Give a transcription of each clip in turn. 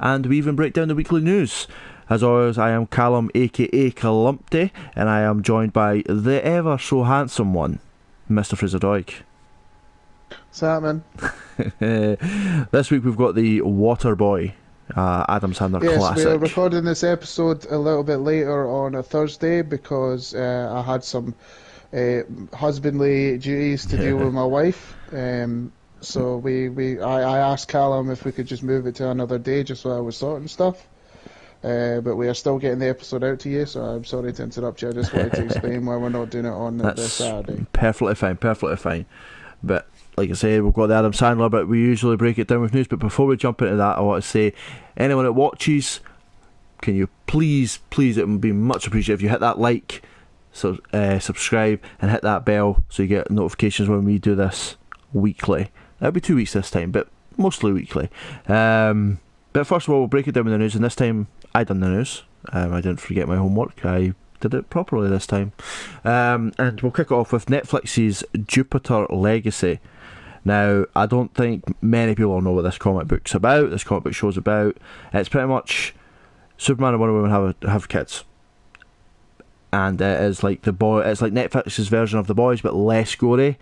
and we even break down the weekly news. As always, I am Callum, aka Calumpty, and I am joined by the ever so handsome one, Mr. Fraser Doig. What's that, man? This week we've got the Waterboy, Adam Sandler classic. Yes, we're recording this episode a little bit later on a Thursday because I had some husbandly duties to deal with my wife. So I asked Callum if we could just move it to another day just while I was sorting stuff. But we are still getting the episode out to you, so I'm sorry to interrupt you. I just wanted to explain why we're not doing it on this Saturday. Perfectly fine. But like I say, we've got the Adam Sandler, but we usually break it down with news. But before we jump into that, I want to say, anyone that watches, can you please, it would be much appreciated if you hit that like, subscribe, and hit that bell so you get notifications when we do this weekly. It'll be 2 weeks this time, but mostly weekly. But first of all, we'll break it down with the news, and this time I done the news. I didn't forget my homework. I did it properly this time. And we'll kick it off with Netflix's Jupiter Legacy. Now, I don't think many people know what this comic book's about, this comic book show's about. It's pretty much Superman and Wonder Woman have kids. And it is like it's like Netflix's version of The Boys, but less gory.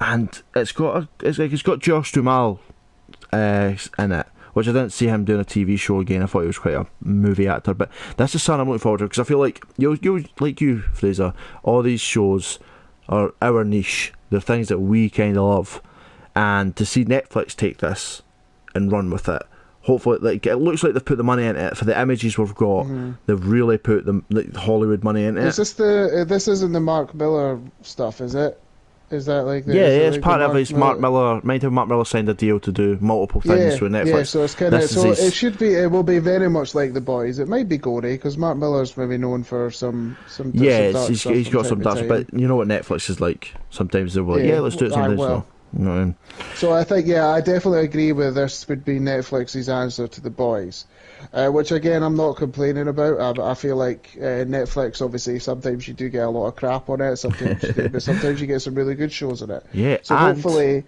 And it's got Josh Duhamel in it, which I didn't see him doing a TV show again. I thought he was quite a movie actor, but that's the something I'm looking forward to, because I feel like you, Fraser, all these shows are our niche. They're things that we kind of love, and to see Netflix take this and run with it, hopefully, like, it looks like they've put the money into it. For the images we've got, they've really put the Hollywood money into it. This isn't the Mark Miller stuff, is it? Is that like it's part of his Mark Miller. Mark Miller signed a deal to do multiple things with Netflix. Yeah, so it's kind of it will be very much like The Boys. It might be gory because Mark Miller's maybe known for some he's got some dark, but you know what Netflix is like. Sometimes they're like, let's do it sometimes. You know what I mean? So I think I definitely agree with this would be Netflix's answer to The Boys. Which again, I'm not complaining about. I feel like Netflix, obviously, sometimes you do get a lot of crap on it. Sometimes you do, but sometimes you get some really good shows on it. Yeah, so hopefully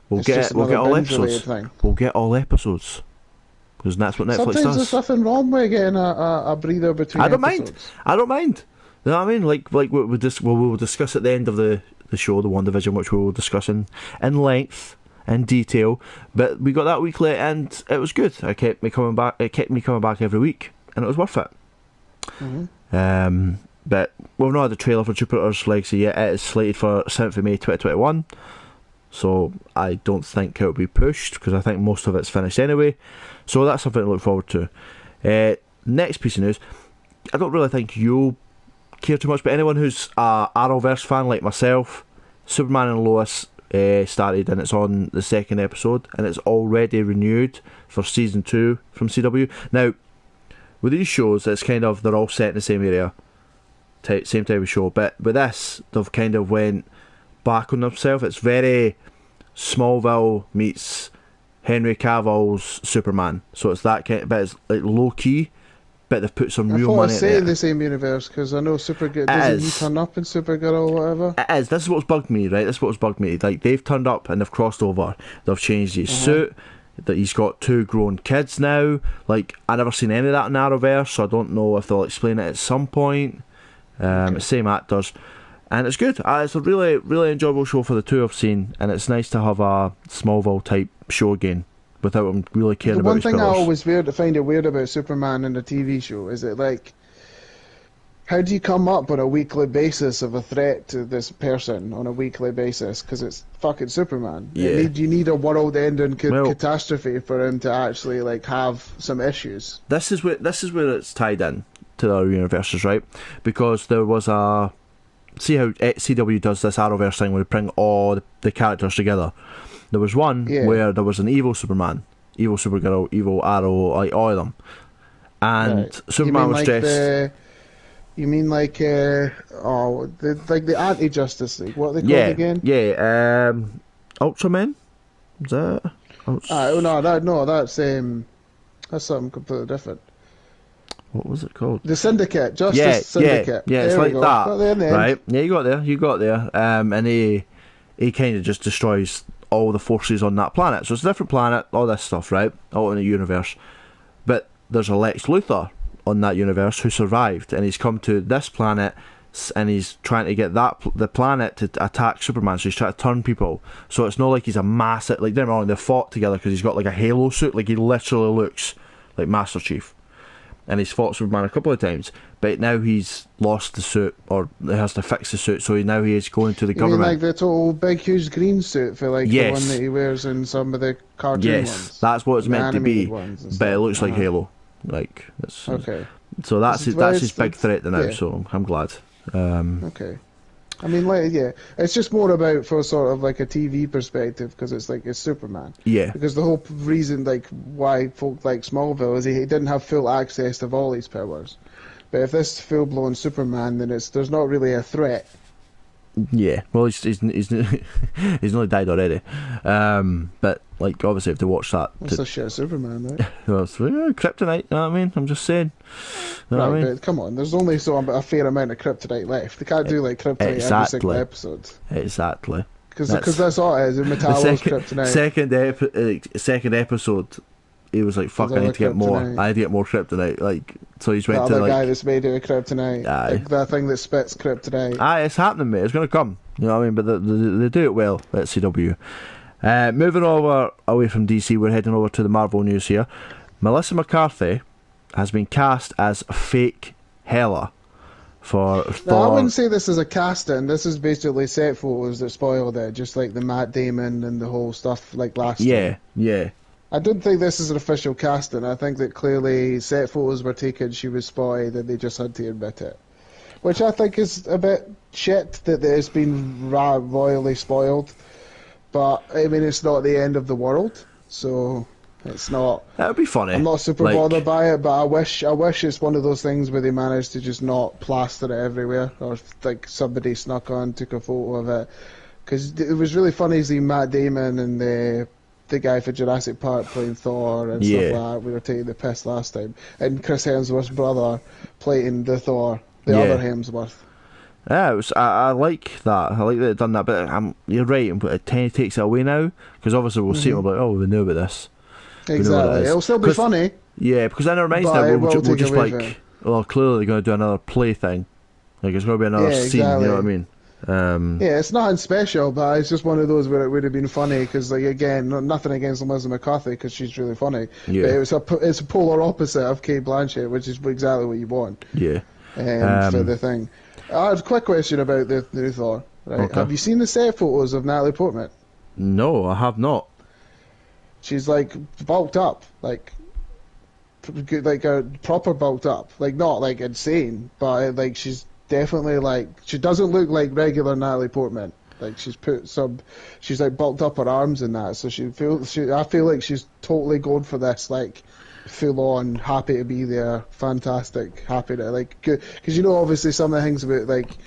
we'll get all episodes. We'll get all episodes, because that's what Netflix does. Sometimes there's nothing wrong with getting a breather between. I don't episodes. mind. You know what I mean? Like we'll discuss at the end of the show, the WandaVision, which we will discuss in length. In detail, but we got that weekly and it was good. It kept me coming back every week, and it was worth it. But we've not had the trailer for Jupiter's Legacy yet. It is slated for 7th of May 2021, so I don't think it'll be pushed, because I think most of it's finished anyway, so that's something to look forward to. Next piece of news, I don't really think you'll care too much, but anyone who's a Arrowverse fan like myself, Superman and Lois started, and it's on the second episode, and it's already renewed for season 2 from CW. Now, with these shows, it's kind of, they're all set in the same area, same type of show, but with this, they've kind of went back on themselves. It's very Smallville meets Henry Cavill's Superman, so it's that kind of, but it's like low key, but they've put some real money into it. In the same universe, because I know Supergirl, doesn't he turn up in Supergirl or whatever? It is. This is what's bugged me, right? This is what's bugged me. Like, they've turned up and they've crossed over. They've changed his suit. That he's got 2 grown kids now. Like, I never seen any of that in Arrowverse, so I don't know if they'll explain it at some point. Same actors, and it's good. It's a really, really enjoyable show for the 2 I've seen, and it's nice to have a Smallville type show again, without him really caring about his The one thing pillars. I always find it weird about Superman in the TV show is it like, how do you come up on a weekly basis of a threat to this person on a weekly basis? Because it's fucking Superman. Yeah. You need a world-ending catastrophe for him to actually like have some issues. This is where it's tied in to the other universes, right? Because there was a... See how CW does this Arrowverse thing where they bring all the characters together. There was one where there was an evil Superman, evil Supergirl, evil Arrow, like all of them. And Superman was dressed... You mean like the anti-Justice League? What are they called again? Yeah, Ultramen? Is that? That's something completely different. What was it called? The Syndicate, Syndicate. Yeah, it's like that, right? Yeah, you got there. And he kind of just destroys all the forces on that planet. So it's a different planet, all this stuff, right? All in the universe. But there's a Lex Luthor on that universe who survived, and he's come to this planet, and he's trying to get the planet to attack Superman. So he's trying to turn people. So it's not like he's a massive, like, don't get me wrong, they fought together because he's got like a halo suit. Like, he literally looks like Master Chief, and he's fought Superman a couple of times. But now he's lost the suit, or he has to fix the suit. So now he is going to the government. You mean like the total big, huge green suit for like the one that he wears in some of the cartoon ones? Yes, that's what it's meant to be. But it looks like Halo. Like, it's, okay. So that's his big threat now. Yeah. So I'm glad. Okay. I mean, like, yeah, it's just more about for sort of like a TV perspective, because it's like it's Superman. Yeah. Because the whole reason, like, why folk like Smallville is he didn't have full access to all his powers. But if this full-blown Superman, then there's not really a threat. Yeah, well, he's nearly died already. But like, obviously, if they watch that, that's a shit Superman, right? Well, kryptonite. You know what I mean? I'm just saying. You know what I mean? But come on, there's only a fair amount of kryptonite left. They can't do like kryptonite every single episode. Exactly. Because that's all it is. Metallo's kryptonite. Second episode, he was like, "Fuck, I need to get more. I need to get more kryptonite." Like, so he's went to the like guy that's made out of kryptonite. Like, that thing that spits kryptonite. It's happening, mate. It's gonna come. You know what I mean? But they do it well at CW. Moving away from DC, we're heading over to the Marvel news here. Melissa McCarthy has been cast as fake Hela for Thor. No, I wouldn't say this is a casting. This is basically set photos that spoiled it, just like the Matt Damon and the whole stuff like last time. Yeah. I don't think this is an official casting. I think that clearly set photos were taken, she was spotted, and they just had to admit it. Which I think is a bit shit that it's been royally spoiled. But, I mean, it's not the end of the world, so it's not... That would be funny. I'm not super bothered by it, but I wish it's one of those things where they managed to just not plaster it everywhere, or like somebody snuck on, took a photo of it. Because it was really funny seeing Matt Damon and the guy for Jurassic Park playing Thor and stuff like that. We were taking the piss last time. And Chris Hemsworth's brother playing the Thor, the other Hemsworth. Yeah, I like that. I like that they've done that, but you're right, but it takes it away now, because obviously we'll see it and we'll be like, oh, we knew about this. Exactly. It'll still be funny. Yeah, because then it reminds me we'll just like, well, clearly they're going to do another play thing. Like, it's going to be another scene, you know what I mean? Yeah, it's nothing special, but it's just one of those where it would have been funny, because, like, again, nothing against Melissa McCarthy, because she's really funny. Yeah. But it's a polar opposite of Kate Blanchett, which is exactly what you want. Yeah. For the thing. I had a quick question about the new Thor. Right? Okay. Have you seen the set photos of Natalie Portman? No, I have not. She's like bulked up, like a proper bulked up, like not like insane, but like she's definitely like she doesn't look like regular Natalie Portman. Like she's like bulked up her arms and that, so I feel like she's totally going for this, like full on happy to be there, fantastic, happy to like, because you know obviously some of the things about like,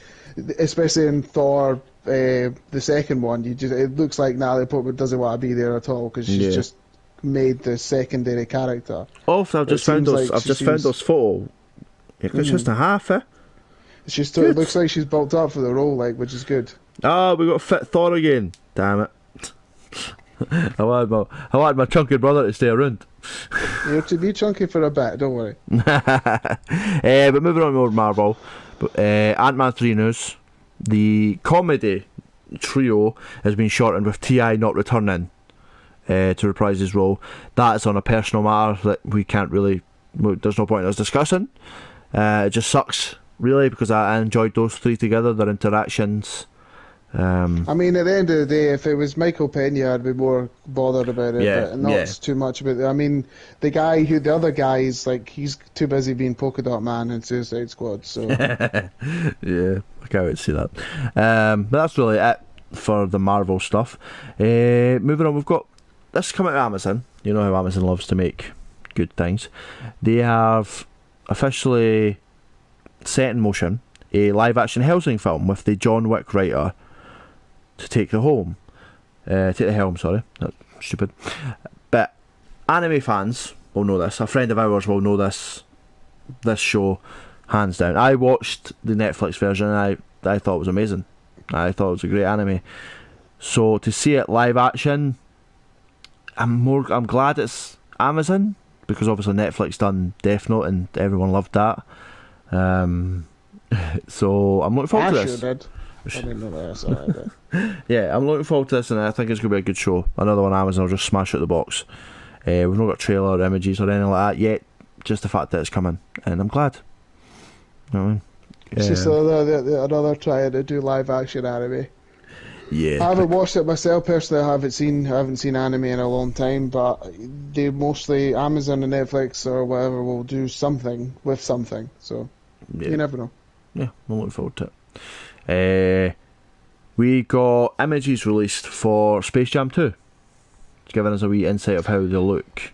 especially in Thor, the second one, it looks like Natalie Portman doesn't want to be there at all, because she's just made the secondary character. Oh, I've just found those photos. It's just a half, eh? It looks like she's bulked up for the role, like, which is good. Oh, we got fit Thor again. Damn it. I wanted my chunky brother to stay around. You're to be chunky for a bit, don't worry. But moving on with Marvel, Ant-Man 3 news. The comedy trio has been shortened, with T.I. not returning to reprise his role. That is on a personal matter that we can't really... there's no point in us discussing. It just sucks, really, because I enjoyed those three together, their interactions. I mean, at the end of the day, if it was Michael Pena, I'd be more bothered about it, but not too much about it. I mean, the other guy is like, he's too busy being Polka Dot Man and Suicide Squad, so... Yeah, I can't wait to see that. But that's really it for the Marvel stuff. Moving on, we've got this coming to Amazon. You know how Amazon loves to make good things. They have officially set in motion a live-action Helsing film with the John Wick writer to take the helm. That's stupid. But anime fans will know this. A friend of ours will know this show hands down. I watched the Netflix version and I thought it was amazing. I thought it was a great anime. So to see it live action, I'm glad it's Amazon, because obviously Netflix done Death Note and everyone loved that. So I'm looking forward to this. Sure did. I didn't know that. I saw it. Yeah, I'm looking forward to this, and I think it's going to be a good show. Another one Amazon will just smash out the box. We've not got trailer or images or anything like that yet, just the fact that it's coming, and I'm glad. You know what I mean? It's just another trying to do live action anime. Yeah. I haven't watched it myself personally. I haven't seen anime in a long time, but they mostly Amazon and Netflix or whatever will do something with something. So you never know. Yeah, I'm looking forward to it. We got images released for Space Jam 2, giving us a wee insight of how they look.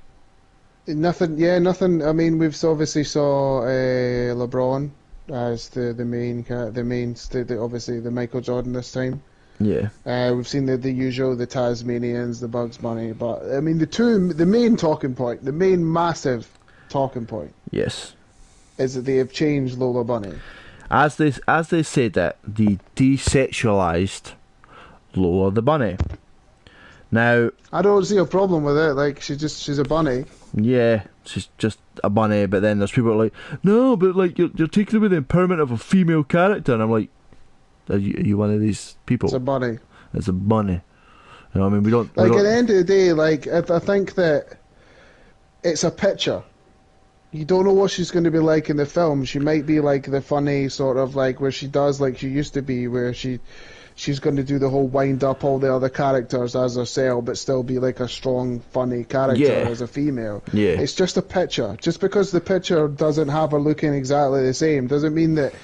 Nothing. I mean, we've obviously saw LeBron as the main obviously the Michael Jordan this time. Yeah. We've seen the usual, the Tasmanians, the Bugs Bunny, but I mean the main talking point, the main massive talking point. Yes. Is that they have changed Lola Bunny. As they said that, they desexualized Lola the bunny. Now, I don't see a problem with it. Like she's a bunny. Yeah, she's just a bunny. But then there's people who are like, no, but like you're taking away the empowerment of a female character, and I'm like, are you one of these people? It's a bunny. It's a bunny. You know what I mean? We don't. Like at the end of the day, like I think that it's a picture. You don't know what she's going to be like in the film. She might be like the funny sort of like where she does like she used to be, where she's going to do the whole wind up all the other characters as herself, but still be like a strong, funny character as a female. Yeah. It's just a picture. Just because the picture doesn't have her looking exactly the same doesn't mean that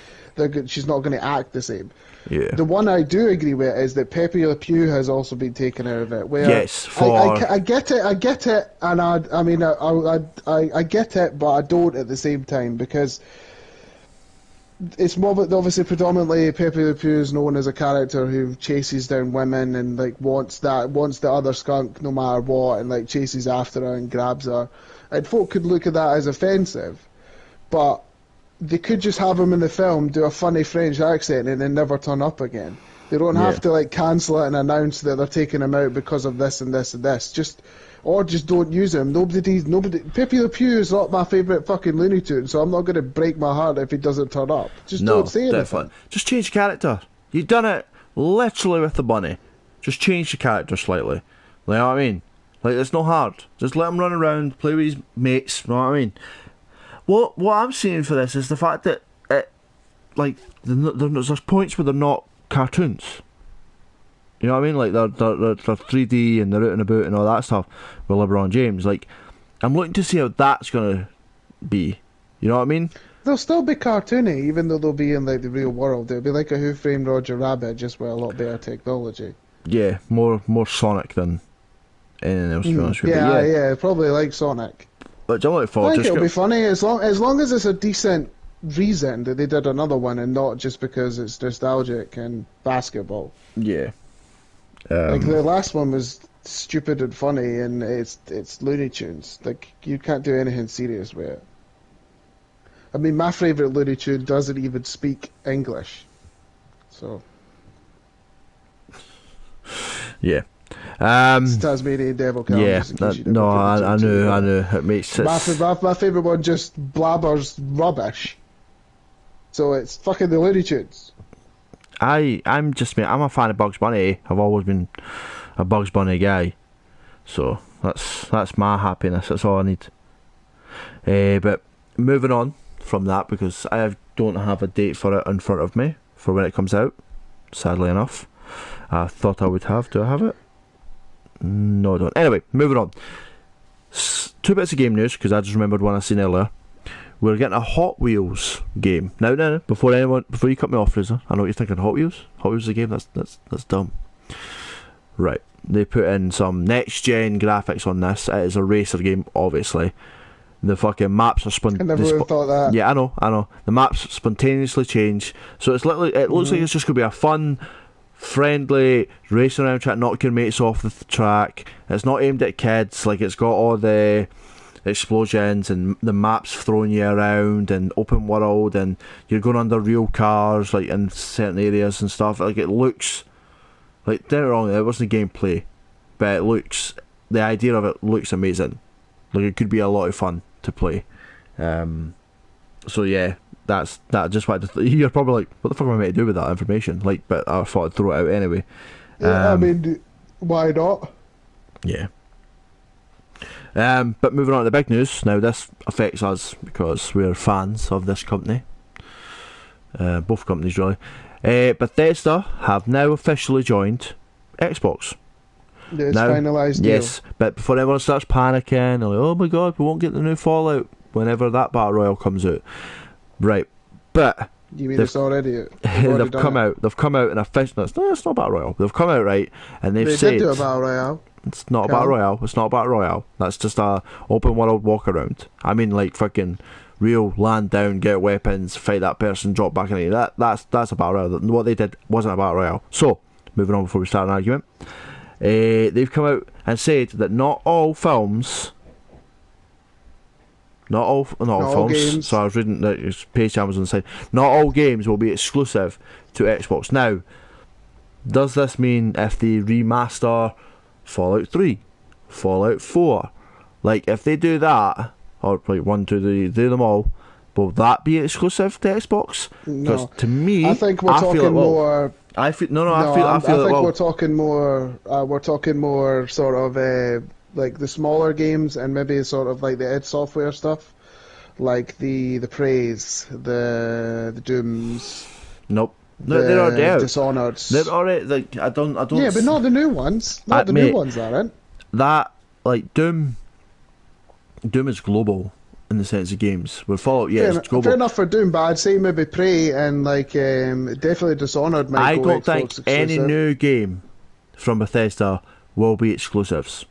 she's not going to act the same. Yeah. The one I do agree with is that Pepe Le Pew has also been taken out of it. Where yes, I get it, and I get it, but I don't at the same time, because it's more, obviously predominantly Pepe Le Pew is known as a character who chases down women and like wants the other skunk no matter what, and like chases after her and grabs her, and folk could look at that as offensive, but they could just have him in the film do a funny French accent and then never turn up again. They don't have to like cancel it and announce that they're taking him out because of this and this and this. Just don't use him. Nobody. Pepe Le Pew is not my favourite fucking Looney Tune, so I'm not going to break my heart if he doesn't turn up. Don't say anything. Definitely. Just change the character. You've done it literally with the bunny. Just change the character slightly. You know what I mean? Like, it's not hard. Just let him run around, play with his mates. You know what I mean? What I'm seeing for this is the fact that there's points where they're not cartoons. You know what I mean? Like they're 3D and they're out and about and all that stuff with LeBron James. Like, I'm looking to see how that's gonna be. You know what I mean? They'll still be cartoony, even though they'll be in like the real world. It'll be like a Who Framed Roger Rabbit, just with a lot better technology. Yeah, more Sonic than anything else. To be honest with you. Yeah, probably like Sonic. But I'm looking forward. I think it'll be funny as long as it's a decent reason that they did another one and not just because it's nostalgic and basketball. Yeah. Like the last one was stupid and funny, and it's Looney Tunes. Like, you can't do anything serious with it. I mean, my favourite Looney Tune doesn't even speak English. So. Yeah. It's Tasmanian Devil Cow. Yeah, I knew. It makes sense. My favourite one just blabbers rubbish. So it's fucking the Looney Tunes. I'm a fan of Bugs Bunny. I've always been a Bugs Bunny guy. So that's my happiness. That's all I need. But moving on from that, because I don't have a date for it in front of me for when it comes out. Sadly enough, I thought I would have. Do I have it? No, I don't. Anyway, moving on. Two bits of game news, because I just remembered one I seen earlier. We're getting a Hot Wheels game. Now, before you cut me off, Fraser, I know what you're thinking. Hot Wheels? Hot Wheels is a game? That's dumb. Right. They put in some next-gen graphics on this. It is a racer game, obviously. The fucking maps are I never would have thought that. Yeah, I know. The maps spontaneously change. So it looks like it's just going to be a fun, friendly racing around, trying to knock your mates off the track. It's not aimed at kids. Like, it's got all the explosions and the maps throwing you around and open world, and you're going under real cars, like in certain areas and stuff. Like, it looks like, don't get me wrong, it wasn't gameplay, but the idea of it looks amazing. Like, it could be a lot of fun to play. So yeah, that's that. Just wanted to you're probably like, what the fuck am I meant to do with that information? Like, but I thought I'd throw it out anyway. Yeah, I mean, why not? Yeah. But moving on to the big news. Now, this affects us because we're fans of this company. Both companies, really. Bethesda have now officially joined Xbox. Yeah, it's finalised deal. Yes, but before everyone starts panicking, and like, oh my god, we won't get the new Fallout whenever that Battle Royale comes out. Right, but... You mean it's already... They've come out and officially... No, it's not Battle Royale. They've come out, right, and they've said... They did do a Battle Royale. It's not a Battle Royale. It's not a Battle Royale. That's just a open world walk around. I mean, like, fucking real land down, get weapons, fight that person, drop back in it. That's a Battle Royale. What they did wasn't a Battle Royale. So, moving on before we start an argument. They've come out and said that not all films... Not all films. Games. So I was reading the page Amazon said not all games will be exclusive to Xbox. Now, does this mean if they remaster Fallout 3, Fallout 4, like if they do that, or like 1, 2, 3, do them all, will that be exclusive to Xbox? Because No. to me, I think we're talking more. I feel I think well, we're talking more. We're talking more sort of like the smaller games and maybe sort of like the id Software stuff, like the Praise, the Dooms. Nope. No, they're already out. Dishonored. They're already like I don't. Yeah, but not the new ones. Not the new ones, aren't. That like Doom is global in the sense of games. With Fallout, it's global. Fair enough for Doom, but I'd say maybe Prey and like definitely Dishonored might I go don't Xbox think exclusive. any new game from Bethesda will be exclusives.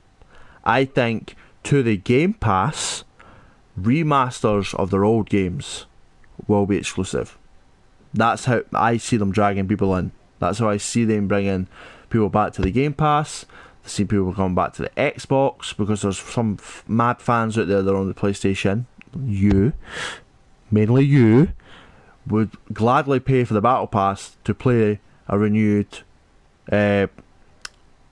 I think to the Game Pass, remasters of their old games will be exclusive. That's how I see them dragging people in. That's how I see them bringing people back to the Game Pass. I see people coming back to the Xbox because there's some mad fans out there that are on the PlayStation. Mainly you, would gladly pay for the Battle Pass to play a renewed,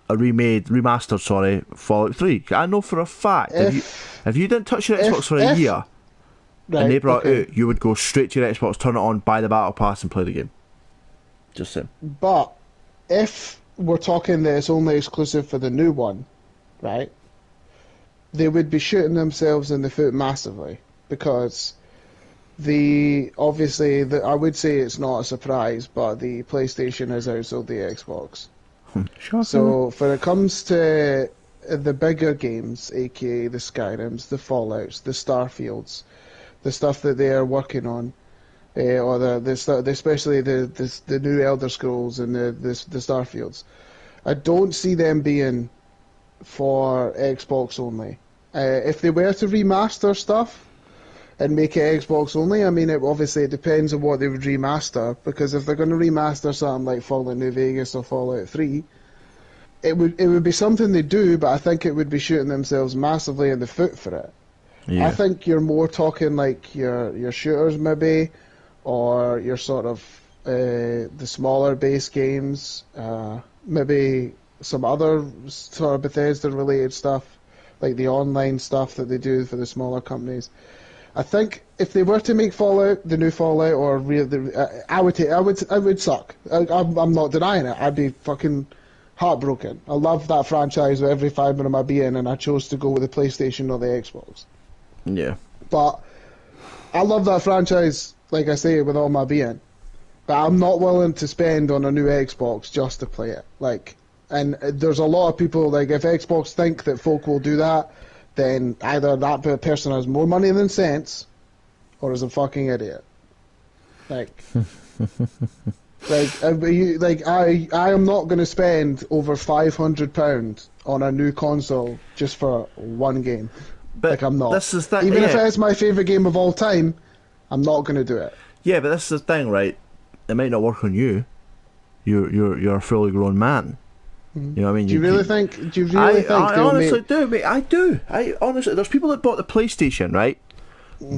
remastered Fallout 3. I know for a fact if you didn't touch your Xbox for a year, and they brought it out, you would go straight to your Xbox, turn it on, buy the Battle Pass and play the game. Just saying. But if we're talking that it's only exclusive for the new one, right, they would be shooting themselves in the foot massively because I would say it's not a surprise, but the PlayStation has outsold the Xbox. So when it comes to the bigger games, aka the Skyrims, the Fallouts, the Starfields, the stuff that they are working on, or especially the new Elder Scrolls and the Starfields, I don't see them being for Xbox only. If they were to remaster stuff and make it Xbox only, I mean, it depends on what they would remaster, because if they're going to remaster something like Fallout New Vegas or Fallout 3, it would be something they do, but I think it would be shooting themselves massively in the foot for it. Yeah. I think you're more talking like your shooters maybe, or your sort of the smaller base games, maybe some other sort of Bethesda related stuff, like the online stuff that they do for the smaller companies. I think if they were to make Fallout, the new Fallout, or I would suck. I'm not denying it. I'd be fucking heartbroken. I love that franchise with every fibre of my being, and I chose to go with the PlayStation or the Xbox. Yeah. But I love that franchise, like I say, with all my being. But I'm not willing to spend on a new Xbox just to play it. And there's a lot of people, like, if Xbox think that folk will do that, then either that person has more money than sense, or is a fucking idiot. I am not going to spend over £500 on a new console just for one game. But I'm not. This is that, Even if it is my favourite game of all time, I'm not going to do it. Yeah, but this is the thing, right? It might not work on you. You're a fully grown man. You know what I mean? Do you really think? I honestly do, mate. I do. I honestly. There's people that bought the PlayStation, right,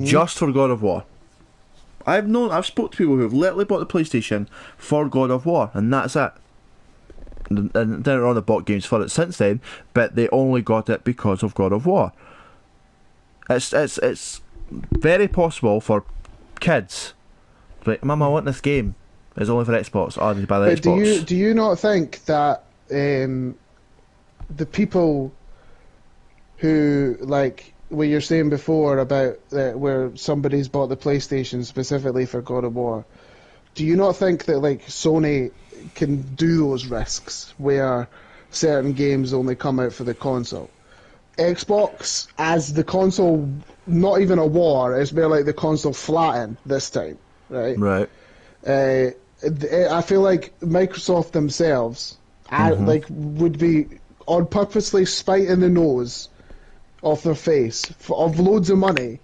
just for God of War. I've spoke to people who have literally bought the PlayStation for God of War, and that's it. And then they're on the bought games for it since then, but they only got it because of God of War. It's very possible for kids. Like, Mum, I want this game. It's only for Xbox. Oh, they buy the But Xbox. do you not think that the people who, like what you're saying before about where somebody's bought the PlayStation specifically for God of War, do you not think that like Sony can do those risks where certain games only come out for the console? Xbox, as the console, not even a war, it's more like the console flattened this time, right? Right. I feel like Microsoft themselves would be on purposely spiting the nose off their face of loads of money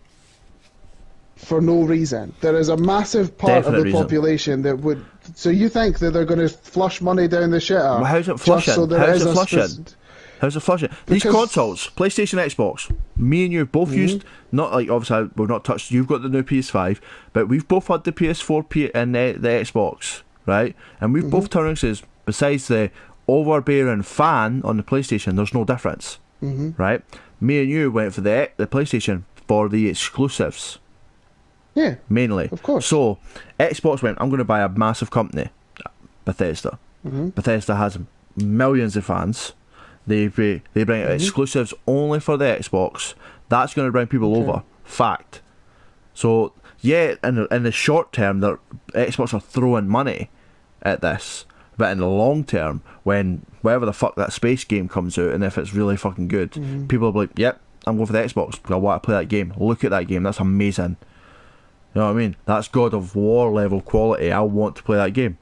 for no reason. There is a massive part of the population that would. So you think that they're going to flush money down the shitter? Well, how's it flushing? How's it flushing? These consoles, PlayStation, Xbox, me and you both used, not like, obviously we've not touched, you've got the new PS5, but we've both had the PS4 and the Xbox, right? And we've both turned around and says, besides the overbearing fan on the PlayStation, there's no difference, right? Me and you went for the PlayStation for the exclusives. Yeah. Mainly. Of course. So, Xbox went, I'm going to buy a massive company, Bethesda. Bethesda has millions of fans. They bring out exclusives only for the Xbox. That's going to bring people over. Fact. So, yeah, in the short term, Xbox are throwing money at this. But in the long term, when whatever the fuck that space game comes out, and if it's really fucking good, people will be like, yep, I'm going for the Xbox because I want to play that game. Look at that game. That's amazing. You know what I mean? That's God of War level quality. I want to play that game.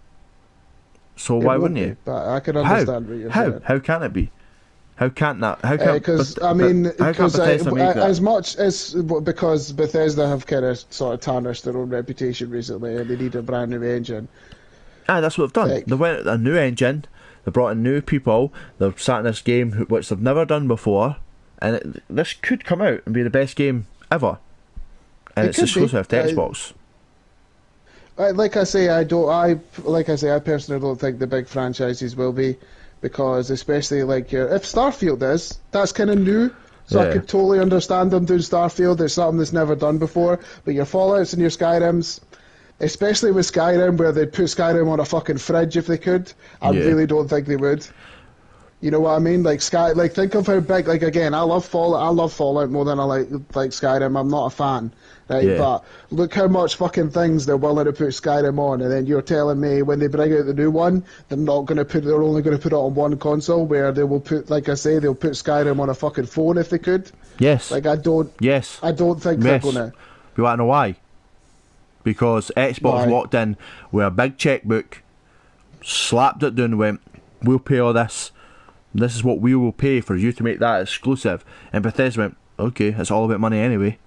So why wouldn't you? But I can understand what you're saying. How can it be? How can't that? How can? Because because Bethesda have kind of sort of tarnished their own reputation recently, and they need a brand new engine. Ah, that's what they've done. They went a new engine. They brought in new people. They've sat in this game which they've never done before, and this could come out and be the best game ever. And it's exclusive to Xbox. Like I say, I personally don't think the big franchises will be, because especially like if Starfield is, that's kind of new, so I could totally understand them doing Starfield. It's something that's never done before. But your Fallouts and your Skyrims, especially with Skyrim, where they'd put Skyrim on a fucking fridge if they could, I really don't think they would. You know what I mean? Like think of how big. Like again, I love Fallout more than I like Skyrim. I'm not a fan. Right, but look how much fucking things they're willing to put Skyrim on, and then you're telling me when they bring out the new one, they're only going to put it on one console, where they will put, like I say, they'll put Skyrim on a fucking phone if they could. Yes. Like I don't think they're gonna. You want to know why? Because Xbox walked in with a big checkbook, slapped it down, and went, "We'll pay all this. This is what we will pay for you to make that exclusive." And Bethesda went, "Okay, it's all about money anyway.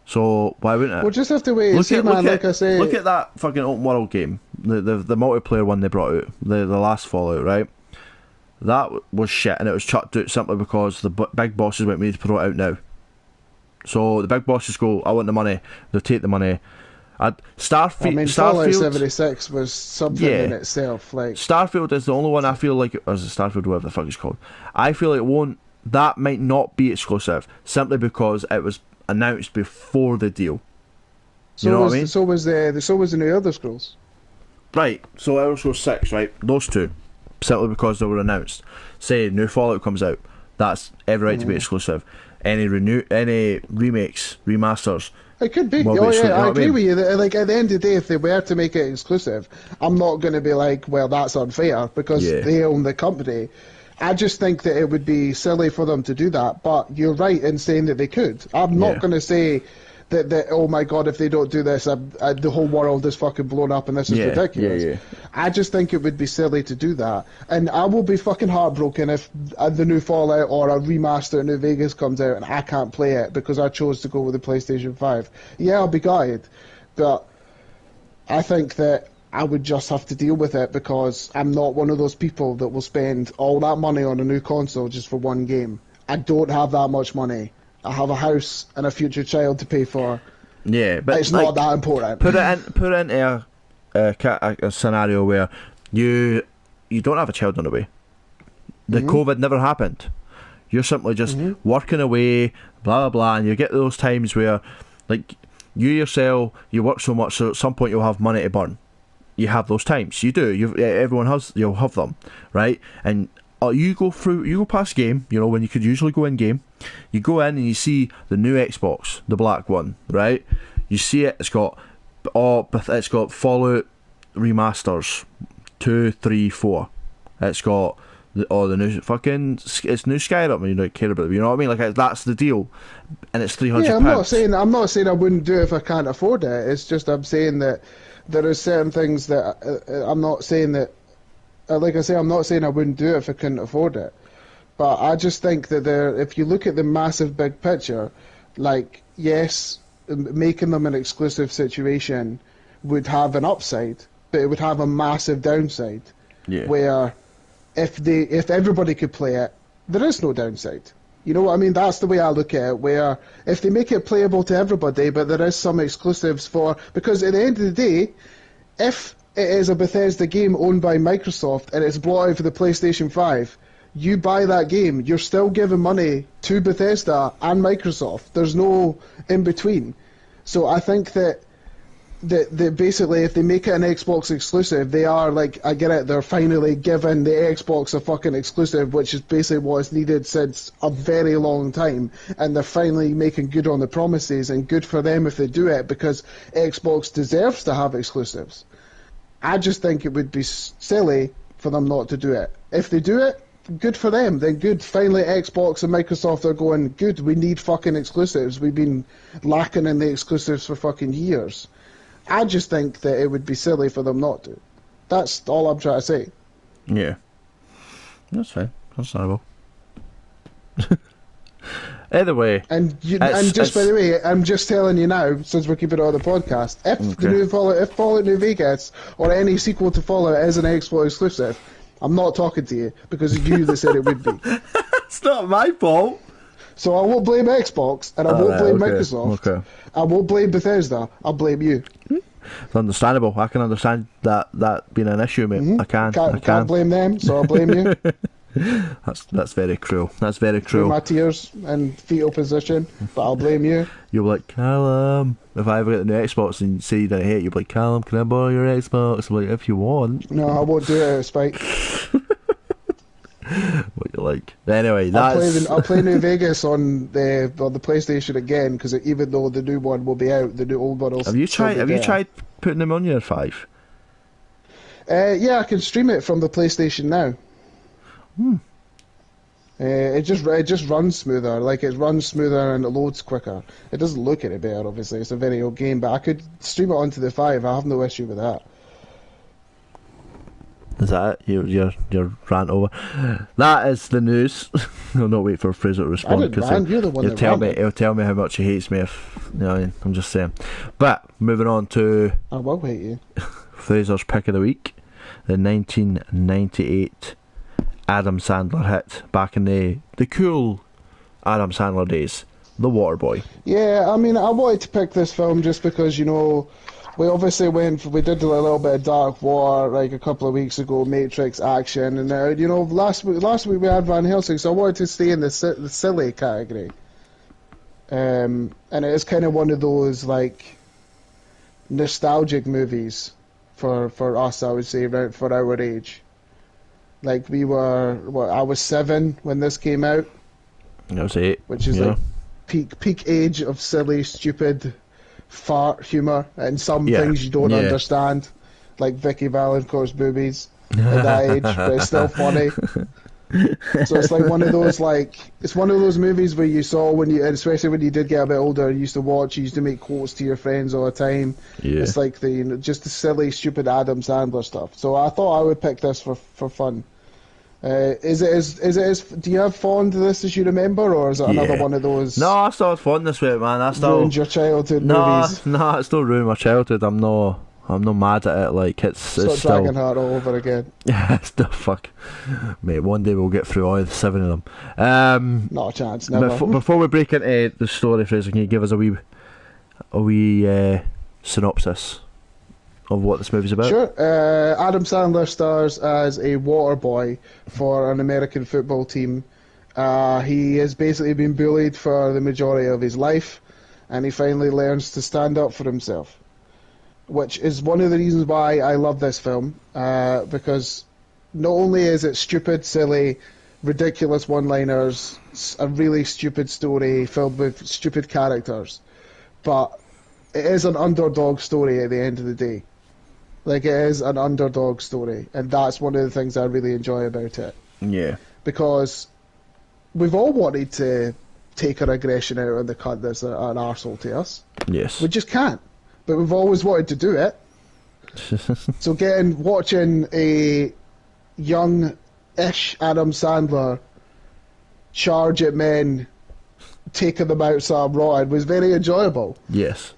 So why wouldn't it?" We'll just have to wait and see, man. Like I say, look at that fucking open world game, the multiplayer one they brought out, the last Fallout, right? That was shit, and it was chucked out simply because the big bosses went, "We need to put it out now." So the big bosses go, "I want the money." They'll take the money. Starfield 76 was something in itself. Like Starfield is the only one I feel like, or is it Starfield, whatever the fuck it's called? I feel like that might not be exclusive simply because it was announced before the deal. You know what I mean? So was the new Elder Scrolls. Right. So Elder Scrolls 6, right? Those two, simply because they were announced. Say new Fallout comes out, that's every right to be exclusive. Any remakes, remasters. It could be. I agree with you. Like at the end of the day, if they were to make it exclusive, I'm not going to be like, well, that's unfair because they own the company. I just think that it would be silly for them to do that. But you're right in saying that they could. I'm not going to say that oh my god, if they don't do this, the whole world is fucking blown up and this is ridiculous. I just think it would be silly to do that. And I will be fucking heartbroken if the new Fallout or a remaster of New Vegas comes out and I can't play it because I chose to go with the PlayStation 5. Yeah, I'll be gutted. But I think that I would just have to deal with it because I'm not one of those people that will spend all that money on a new console just for one game. I don't have that much money. I have a house and a future child to pay for. Yeah, but it's not that important. Put it into a scenario where you don't have a child on the way. The COVID never happened. You're simply just working away, blah blah blah, and you get those times where, like, you yourself, you work so much, so at some point you'll have money to burn. You have those times. You do. Everyone has. You'll have them, right? And you go past game. You know, when you could usually go in game, you go in and you see the new Xbox, the black one, right? You see it. It's got Fallout remasters 2, 3, 4. It's got the new fucking, it's new Skyrim. You don't care about it. You know what I mean? Like, that's the deal, and it's £300. Yeah, I'm not saying I wouldn't do it if I can't afford it. It's just I'm saying that there are certain things that I'm not saying that. Like I say, I'm not saying I wouldn't do it if I couldn't afford it. But I just think that if you look at the massive big picture, like, yes, making them an exclusive situation would have an upside, but it would have a massive downside. Yeah. Where if everybody could play it, there is no downside. You know what I mean? That's the way I look at it, where if they make it playable to everybody, but there is some exclusives because at the end of the day, if it is a Bethesda game owned by Microsoft and it's brought out for the PlayStation 5, you buy that game, you're still giving money to Bethesda and Microsoft. There's no in between. So I think that basically, if they make it an Xbox exclusive, they are, like, I get it, they're finally giving the Xbox a fucking exclusive, which is basically what is needed since a very long time, and they're finally making good on the promises, and good for them if they do it, because Xbox deserves to have exclusives. I just think it would be silly for them not to do it. If they do it, good for them, then good. Finally, Xbox and Microsoft are going, good, we need fucking exclusives. We've been lacking in the exclusives for fucking years. I just think that it would be silly for them not to. That's all I'm trying to say. Yeah. That's fine. Understandable. Either way. And just by the way, I'm just telling you now, since we're keeping it on the podcast, if Fallout New Vegas or any sequel to Fallout is an Xbox exclusive, I'm not talking to you because it's you that said it would be. It's not my fault. So I won't blame Xbox, and I won't blame Microsoft. Okay. I won't blame Bethesda. I'll blame you. It's understandable. I can understand that being an issue, mate. I can't blame them, so I'll blame you. That's very cruel. That's very cruel. Through my tears and fetal position, but I'll blame you. You'll be like, Callum, if I ever get the new Xbox and you say you didn't hate it, you'll be like, Callum, can I borrow your Xbox? I'm like, if you want. No, I won't do it out of spite. What you like? Anyway, I'll play New Vegas on the PlayStation again, because even though the new one will be out, the new old one will. Have you tried putting them on your 5? Yeah, I can stream it from the PlayStation now. It just runs smoother. Like, it runs smoother and it loads quicker. It doesn't look any better, obviously. It's a very old game, but I could stream it onto the 5. I have no issue with that. Is that it? Your rant over? That is the news. I'll not wait for Fraser to respond because he'll tell me how much he hates me. If you know, I'm just saying. But moving on to I will hate you. Fraser's pick of the week, the 1998 Adam Sandler hit back in the cool Adam Sandler days, The Waterboy. Yeah, I mean, I wanted to pick this film just because, you know, we obviously we did a little bit of Dark Water like a couple of weeks ago, Matrix action, and you know, last week we had Van Helsing, so I wanted to stay in the silly category. And it is kind of one of those like nostalgic movies for us, I would say, for our age. Like I was 7 when this came out. I was 8, which is like peak age of silly, stupid fart humour and some things you don't understand, like Vicky Valancourt's boobies at that age, but it's still funny. So it's like one of those movies where you saw especially when you did get a bit older, you used to make quotes to your friends all the time. Yeah. It's like just the silly, stupid Adam Sandler stuff. So I thought I would pick this for fun. Do you have fond of this as you remember, or is it another one of those? No, I still had fun this week, man. Ruined your childhood movies. No, it still ruined my childhood. I'm not mad at it. Like it's still Dragonheart all over again. Yeah, it's still fuck, mate. One day we'll get through all 7 of them. Not a chance. Never. Before we break into the story, Fraser, can you give us a wee synopsis of what this movie's about? Sure. Adam Sandler stars as a water boy for an American football team, He has basically been bullied for the majority of his life, and he finally learns to stand up for himself, which is one of the reasons why I love this film, because not only is it stupid, silly, ridiculous one-liners, a really stupid story filled with stupid characters, but it is an underdog story at the end of the day. Like, it is an underdog story, and that's one of the things I really enjoy about it. Yeah. Because we've all wanted to take our aggression out on the cunt that's an arsehole to us. Yes. We just can't. But we've always wanted to do it. So watching a young-ish Adam Sandler charge at men, taking them out some rod was very enjoyable. Yes.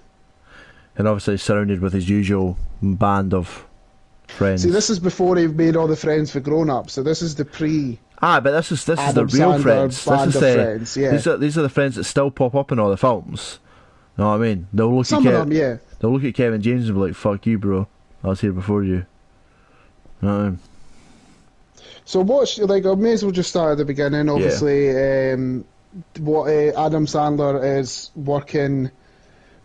And obviously surrounded with his usual band of friends. See, this is before he made all the friends for grown-ups, so this is the pre... But this is the real Sandler friends. Band This is of friends, yeah. These are the friends that still pop up in all the films. You know what I mean? They'll look Some at of them, yeah. They'll look at Kevin James and be like, "Fuck you, bro. I was here before you." You know what I mean? So I may as well just start at the beginning. Obviously, Adam Sandler is working.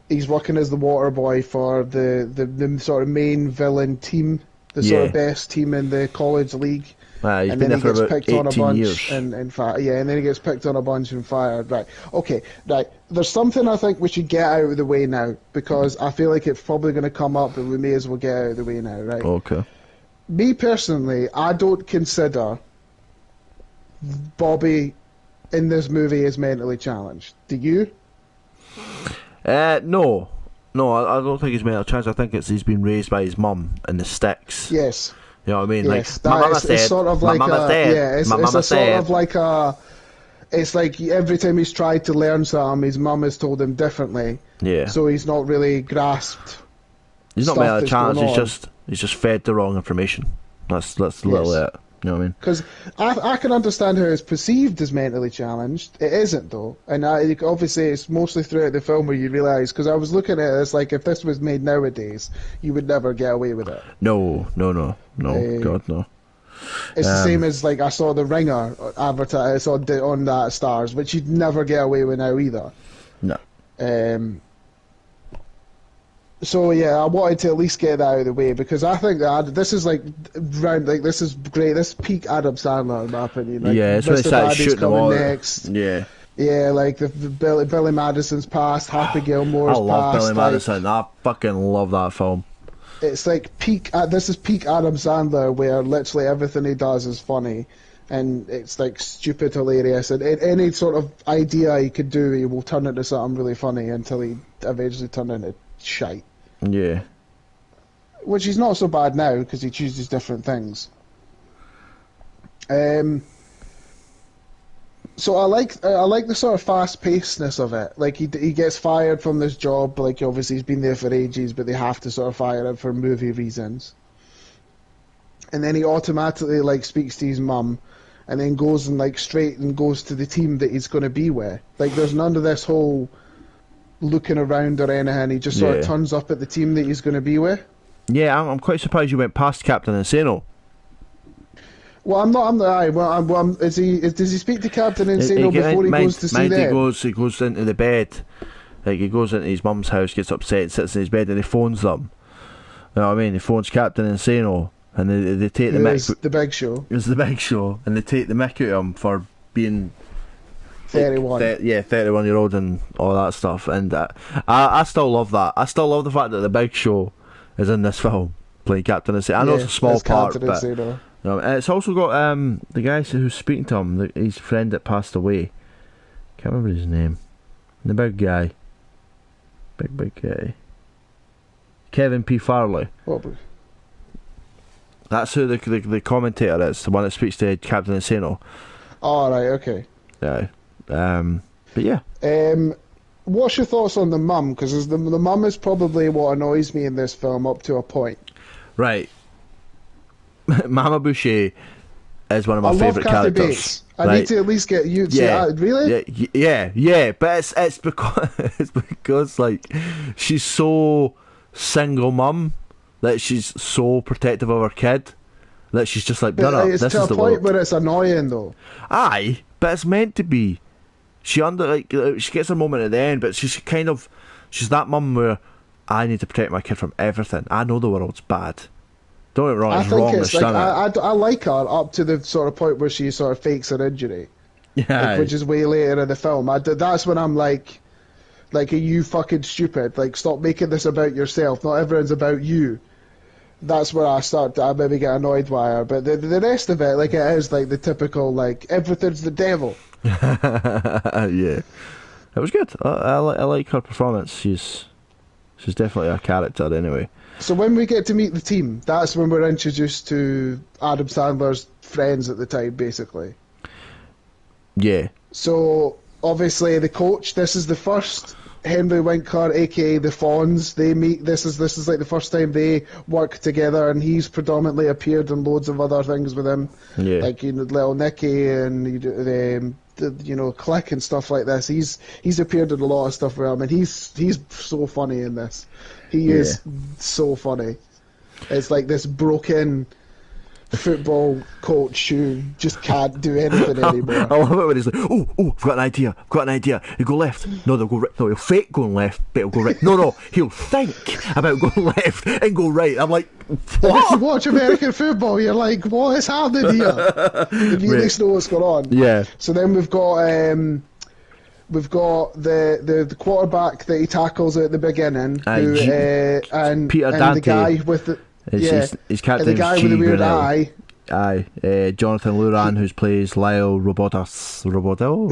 He's working as the Waterboy for the sort of main villain team, the sort of best team in the college league. He's and been then there he for gets about picked on a 18 bunch, years. and then he gets picked on a bunch and fired. Right, okay, right. There's something I think we should get out of the way now, because I feel like it's probably going to come up, but we may as well get out of the way now, right? Okay. Me personally, I don't consider Bobby in this movie as mentally challenged. Do you? No, I don't think he's made a chance. I think he's been raised by his mum in the sticks. Yes. You know what I mean? Yes, like, my mama said, it's sort of like my mama said, it's my a mama sort said. of like a. It's like every time he's tried to learn something, his mum has told him differently. Yeah. So he's not really grasped. He's not stuff made a that's chance. going He's just fed the wrong information. That's literally it. You know what I mean? Because I can understand how it's perceived as mentally challenged. It isn't, though. And obviously it's mostly throughout the film where you realise, because I was looking at it, it's like if this was made nowadays, you would never get away with it. No. God, no. It's the same as, like, I saw The Ringer advertised on that Stars, which you'd never get away with now either. No. So yeah, I wanted to at least get that out of the way, because I think that this is this is great. This is peak Adam Sandler in my opinion. Like, yeah, it's when they Mr. started Daddy's shooting them coming all. next. Yeah. Yeah, like the Billy Madison's past, Happy Gilmore's I love past. Billy Madison. I fucking love that film. It's like peak. This is peak Adam Sandler, where literally everything he does is funny, and it's like stupid hilarious. And any sort of idea he could do, he will turn into something really funny until he eventually turns into shite. Yeah. Which is not so bad now because he chooses different things. So I like the sort of fast pacedness of it. Like he gets fired from this job. Like obviously he's been there for ages, but they have to sort of fire him for movie reasons. And then he automatically like speaks to his mum, and then goes and like straight and goes to the team that he's going to be with. Like there's none of this whole looking around or anything. He just sort of turns up at the team that he's going to be with. Yeah, I'm quite surprised you went past Captain Insano. Well, I'm not. Does he speak to Captain Insano before he goes to see them? He goes into the bed. Like he goes into his mum's house, gets upset, sits in his bed, and he phones them. You know what I mean? He phones Captain Insano, and they take the mic. The Big Show. It's the Big Show, and they take the mick out of him for being 31. 31-year-old and all that stuff. And I still love that. I still love the fact that the Big Show is in this film playing Captain Insano. I know it's a small part, but and it's also got the guy who's speaking to him, his friend that passed away. Can't remember his name. The big guy. Big guy. Kevin P. Farley. What? That's who the commentator is, the one that speaks to Captain Insano. Oh, right, okay. Yeah. But yeah. What's your thoughts on the mum? Because the mum is probably what annoys me in this film up to a point. Right. Mama Boucher is one of my favourite characters. Bates. I need to at least get you to say that. Really? Yeah. But it's because like she's so single mum that she's so protective of her kid that she's just like, no, it's this to is a the point world. where it's annoying though. Aye, but it's meant to be. She she gets her moment at the end, but she's that mum where I need to protect my kid from everything. I know the world's bad. Don't get me wrong, it's wrong. It's like, I like her up to the sort of point where she sort of fakes her injury. Yeah, like, which is way later in the film. That's when I'm like, are you fucking stupid? Like, stop making this about yourself. Not everyone's about you. That's where I maybe get annoyed by her. But the rest of it, like, it is like the typical, like, everything's the devil. Yeah, it was good. I like her performance. She's definitely a character anyway. So when we get to meet the team, that's when we're introduced to Adam Sandler's friends at the time, basically. Yeah. So obviously the coach. This is the first Henry Winkler, aka the Fonz. They meet. This is like the first time they work together, and he's predominantly appeared in loads of other things with him. Yeah. Like Little Nicky and Click and stuff like this. He's appeared in a lot of stuff with him, and he's so funny in this. He is so funny. It's like this broken football coach who just can't do anything anymore. I love it when he's like, oh, I've got an idea. He'll go left. No, they'll go right. No, he'll fake going left, but he'll go right. No, he'll think about going left and go right. I'm like, what? And if you watch American football, you're like, what is happening here? You at least know what's going on. Yeah. So then we've got the quarterback that he tackles at the beginning, and Peter and Dante. the guy with the his captain's and the guy G. with the weird Grinnell. eye. Jonathan Luran, who plays Lyle Roboto.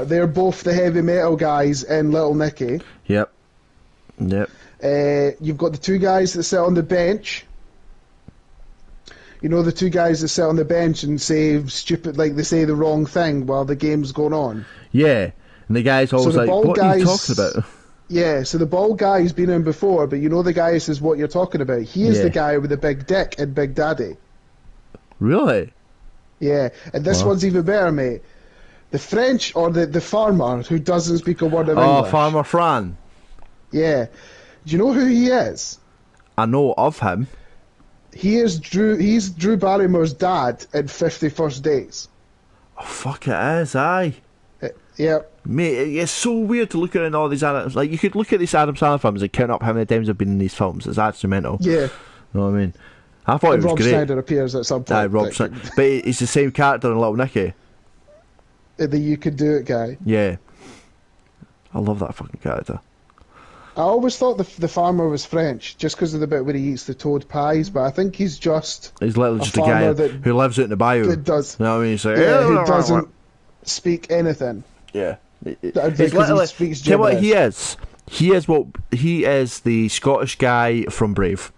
They're both the heavy metal guys in Little Nicky. Yep. You've got the two guys that sit on the bench. You know, the two guys that sit on the bench and say stupid, like they say the wrong thing while the game's going on. Yeah, and the guy's always like, what are you talking about? Yeah, so the bald guy's been in before, but you know the guy who says what you're talking about. He is the guy with the big dick in Big Daddy. Really? Yeah, and this one's even better, mate. The French, or the farmer who doesn't speak a word of English. Oh, Farmer Fran. Yeah. Do you know who he is? I know of him. He's Drew Barrymore's dad in 50 First Dates. Oh, fuck, it is, aye. Yep. Mate, it's so weird to look at all these like you could look at these Adam Sandler films and count up how many times I've been in these films. It's actually mental. Yeah. You know what I mean? I thought it was Rob great. Schneider appears at some point. Aye, Rob Schneider. But he's the same character in Little Nicky. The You Could Do It guy. Yeah. I love that fucking character. I always thought the farmer was French, just because of the bit where he eats the toad pies, but I think he's literally just a guy who lives out in the bayou. That does. You know what I mean? He's like, who doesn't speak anything. Yeah. He's literally, he speaks tell you what he is. He is the Scottish guy from Brave.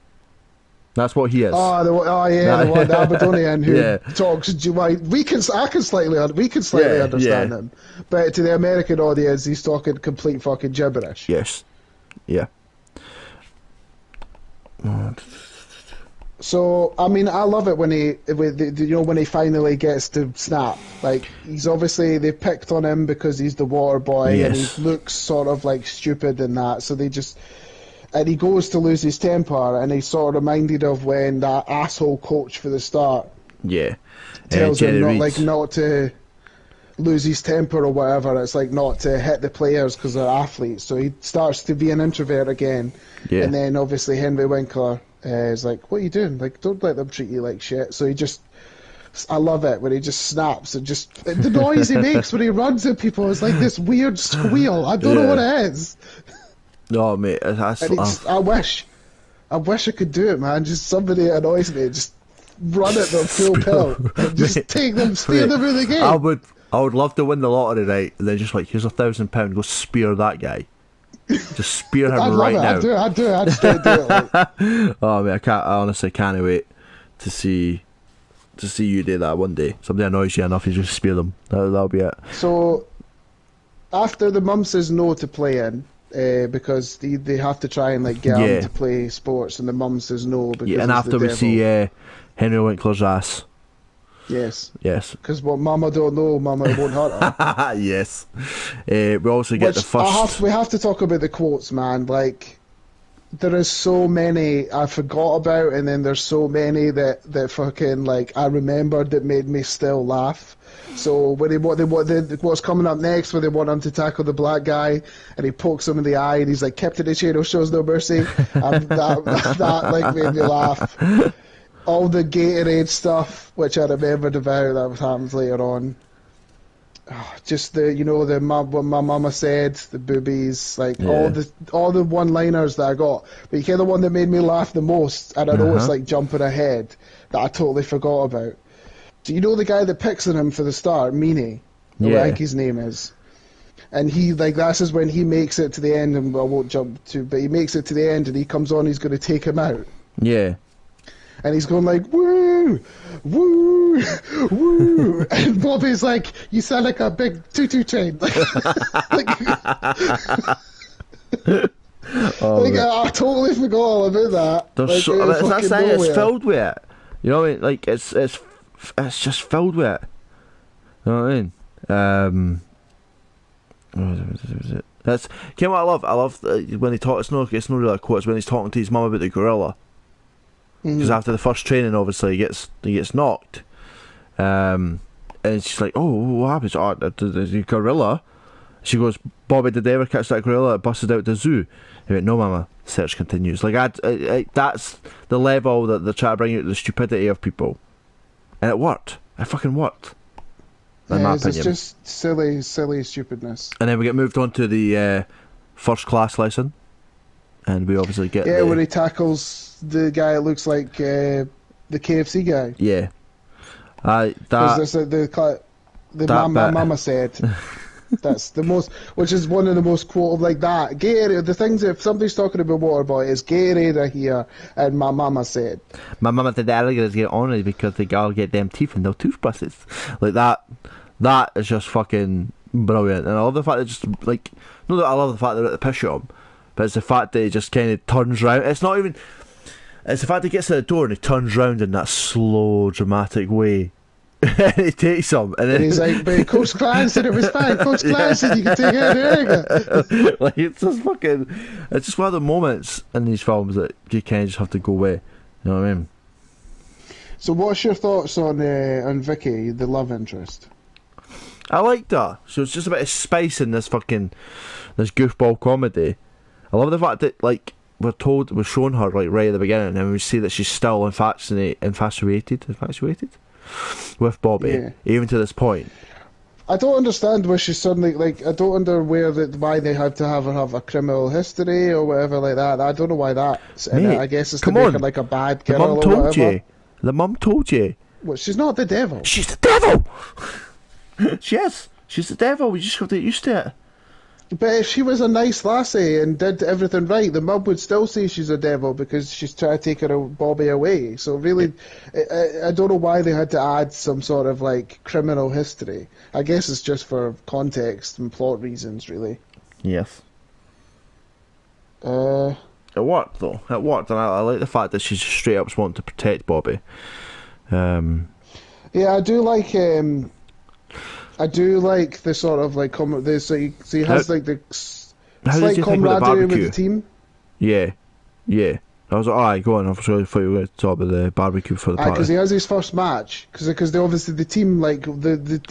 That's what he is. The Aberdonian who talks. I can slightly understand him, but to the American audience, he's talking complete fucking gibberish. Yes. Yeah. So I mean, I love it when he finally gets to snap. Like they picked on him because he's the Waterboy and he looks sort of like stupid in that. So and he goes to lose his temper, and he's sort of reminded of when that asshole coach for the start tells him not to lose his temper or whatever. It's like not to hit the players because they're athletes. So he starts to be an introvert again. Yeah. And then obviously Henry Winkler is like, what are you doing? Like, don't let them treat you like shit. So I love it when he just snaps and the noise he makes when he runs at people is like this weird squeal. I don't know what it is. No, mate, I wish I could do it, man. Just somebody that annoys me, just run at them full pelt, and just steer them in the game. I would love to win the lottery, right? And then just like, here's £1,000, go spear that guy. Just spear him right now. I'd do it. I'd straight do it. Like. Oh, mate, I honestly can't wait to see you do that one day. Somebody annoys you enough, you just spear them. That'll be it. So after the mum says no to play in. Because they have to try and like get him to play sports, and the mum says no. Because and after we see Henry Winkler's ass. Yes. Because what Mama don't know, Mama won't hurt her. Yes. We also get the first. We have to talk about the quotes, man. Like, there is so many I forgot about, and then there's so many that fucking like I remembered that made me still laugh. So when what's coming up next, where they want him to tackle the black guy, and he pokes him in the eye, and he's like, "Captain Ichiro shows no mercy," that like made me laugh. All the Gatorade stuff, which I remembered about, that happens later on. Just what my mama said, the boobies, like all the one-liners that I got. But the one that made me laugh the most, and I know it's like jumping ahead, that I totally forgot about. Do you know the guy that picks on him for the start, Meanie? I think his name is. And he, like, that's just when he makes it to the end, and I won't jump to, but he makes it to the end, and he comes on, he's going to take him out. Yeah. And he's going like, woo, woo, woo. And Bobby's like, you sound like a big tutu train. I totally forgot all about that. There's it's filled with it. You know what I mean? Like, it's just filled with it. You know what I mean? That's what I love. I love when he talks. It's not really a quote. It's when he's talking to his mum about the gorilla. Because after the first training, obviously, he gets knocked. And she's like, "Oh, what happens? Oh, the gorilla." She goes, "Bobby, did they ever catch that gorilla that busted out the zoo?" He went, "No, Mama." Search continues. Like, that's the level that they're trying to bring out the stupidity of people, and it worked. It fucking worked. In my opinion, it's just silly stupidness. And then we get moved on to the first class lesson, and we obviously get where he tackles the guy that looks like the KFC guy. Yeah. My mama said that's the most, which is one of the most quoted like that. Gatorade, the things, if somebody's talking about Waterboy, is Gatorade I hear, and my mama said. My mama said the alligators get ornery because they all get them teeth and no toothbrushes. Like that is just fucking brilliant. And I love the fact that just, like, not that I love the fact they're at the piss shop, but it's the fact that he just kind of turns round. It's not even, it's the fact that he gets to the door and he turns round in that slow, dramatic way. And he takes him, and then he's like, "But Coach Klein said it was fine. Coach Klein said you can take it." Like, it's just fucking. It's just one of the moments in these films that you kind of just have to go away. You know what I mean? So, what's your thoughts on Vicky, the love interest? I liked her. So it's just a bit of spice in this goofball comedy. I love the fact that, like, we're shown her, like, right at the beginning, and we see that she's still infatuated with Bobby, even to this point. I don't understand where she's suddenly, like, I don't understand why they had to have her have a criminal history or whatever like that. I don't know why that's in it. I guess it's to make her like a bad girl or whatever. The mum told you. Well, she's not the devil. She's the devil! She's the devil. We just have to get used to it. But if she was a nice lassie and did everything right, the mum would still say she's a devil because she's trying to take her Bobby away. So really, I don't know why they had to add some sort of, like, criminal history. I guess it's just for context and plot reasons, really. Yes. It worked, though. It worked, and I like the fact that she's straight up wanting to protect Bobby. Yeah, I do like... I do like the sort of, like, so he has, like, the slight camaraderie with the team. Yeah. I was like, alright, go on. I thought you were going to talk about the barbecue for the party. Because he has his first match. Because obviously the team, like,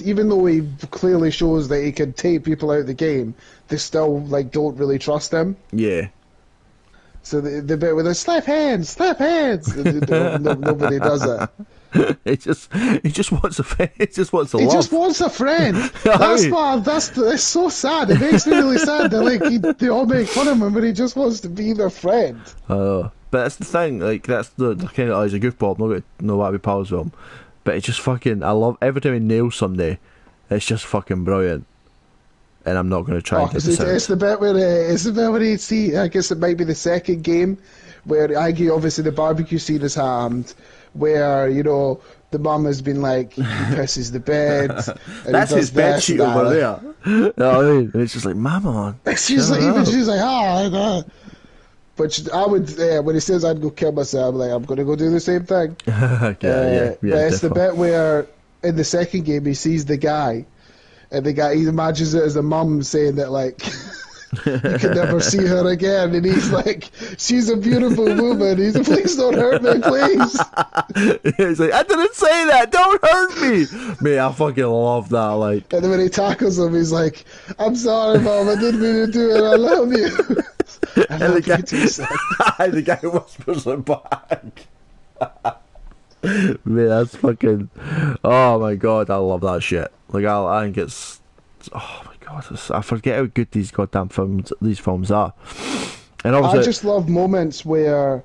even though he clearly shows that he can take people out of the game, they still, like, don't really trust him. Yeah. So the bit where they slap hands, nobody does it. He just wants a friend. He just wants a love. He just wants a friend. That's so sad. It makes me really sad that, like, they all make fun of him, but he just wants to be their friend. But that's the thing. Like, that's the kind of, he's a goofball. I'm not going to know what to be pals with him. But it's just fucking. I love every time he nails somebody. It's just fucking brilliant. And I'm not going to try and get this out. It's the bit where he see. I guess it might be the second game where obviously the barbecue scene is hammed. Where, you know, the mum has been like, he pisses the bed. And that's his bed sheet over there. You know what I mean? And it's just like, Mama. She's like, But I would, when he says I'd go kill myself, I'm like, I'm going to go do the same thing. But it's the bit where, in the second game, he sees the guy, and the guy, he imagines it as the mum saying that, like, You can never see her again. And he's like, she's a beautiful woman. He's like, please don't hurt me, please. He's like, I didn't say that. Don't hurt me. Man, I fucking love that. Like, and then when he tackles him, he's like, I'm sorry, Mom. I didn't mean to do it. I love you. I love you too, son. The guy whispers it back. Man, that's fucking. Oh my god, I love that shit. Like, I think it's. Oh my god, I forget how good these goddamn films are. And obviously, I just love moments where.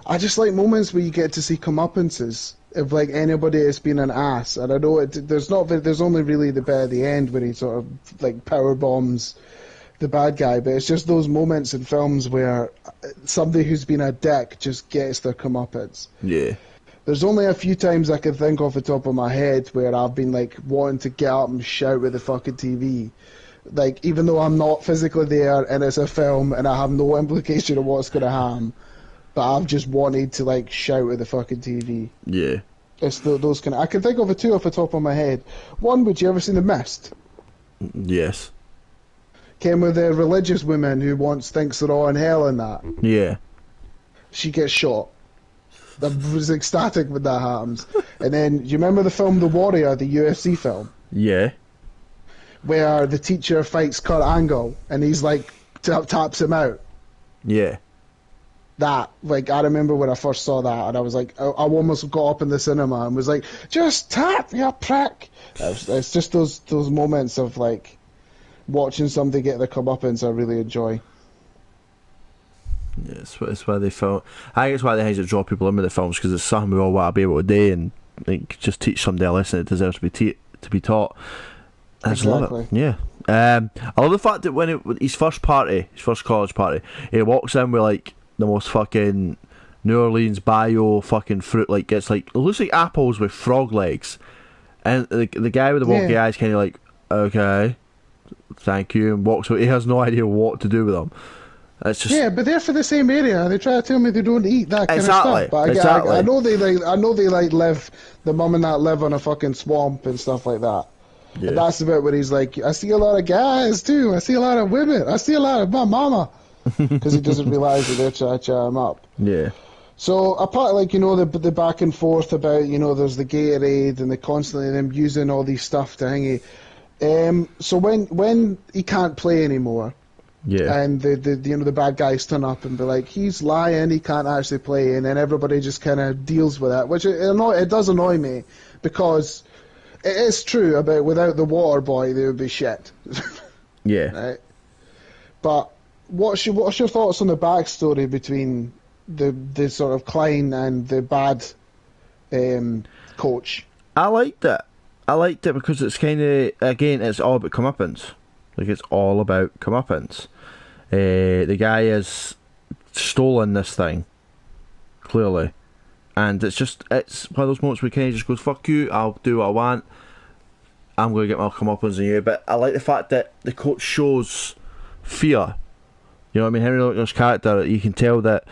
I just like moments where you get to see comeuppances of like anybody that's been an ass. And I know there's only really the bit at the end where he sort of like power bombs the bad guy, but it's just those moments in films where somebody who's been a dick just gets their comeuppance. Yeah. There's only a few times I can think off the top of my head where I've been like wanting to get up and shout with the fucking TV. Like, even though I'm not physically there and it's a film and I have no implication of what's going to happen, but I've just wanted to like shout with the fucking TV. Yeah. It's those kind of... I can think of two off the top of my head. One, would you ever seen The Mist? Yes. Came with a religious woman who thinks they're all in hell and that. Yeah. She gets shot. I was ecstatic when that happens. And then, do you remember the film The Warrior, the UFC film? Yeah. Where the teacher fights Kurt Angle and he's like, taps him out. Yeah. That, like, I remember when I first saw that and I was like, I almost got up in the cinema and was like, just tap, you prick. It's just those moments of, like, watching somebody get their comeuppance I really enjoy. Yeah, it's why they film. I think it's why they have to draw people in with the films, because it's something we all want to be able to do and like, just teach somebody a lesson that deserves to be taught. I just love it. Yeah. I love the fact that when his first college party, he walks in with like the most fucking New Orleans bio fucking fruit, like it looks like apples with frog legs, and the guy with the wonky eyes kind of like, okay, thank you, and walks away. He has no idea what to do with them. It's just... Yeah, but they're for the same area. They try to tell me they don't eat that kind of stuff. But I know they live. The mum and that live on a fucking swamp and stuff like that. Yeah. And that's the bit where he's like, I see a lot of guys too. I see a lot of women. I see a lot of my mama. Because he doesn't realise that they're trying to chat him up. Yeah. So apart, like, you know, the back and forth about, you know, there's the Gatorade and the constantly them using all these stuff to hang it. So when he can't play anymore. Yeah. And the bad guys turn up and be like, he's lying, he can't actually play, and then everybody just kind of deals with that, which it does annoy me, because it is true about without the Waterboy they would be shit. Yeah. Right. But what's your thoughts on the backstory between the sort of Klein and the bad coach? I liked it because it's kind of, again, it's all about comeuppance. Like, it's all about comeuppance. The guy has stolen this thing, clearly. And it's one of those moments where he kind of just goes, fuck you, I'll do what I want. I'm going to get my comeuppance on you. But I like the fact that the coach shows fear. You know what I mean? Henry Winkler's character, you can tell that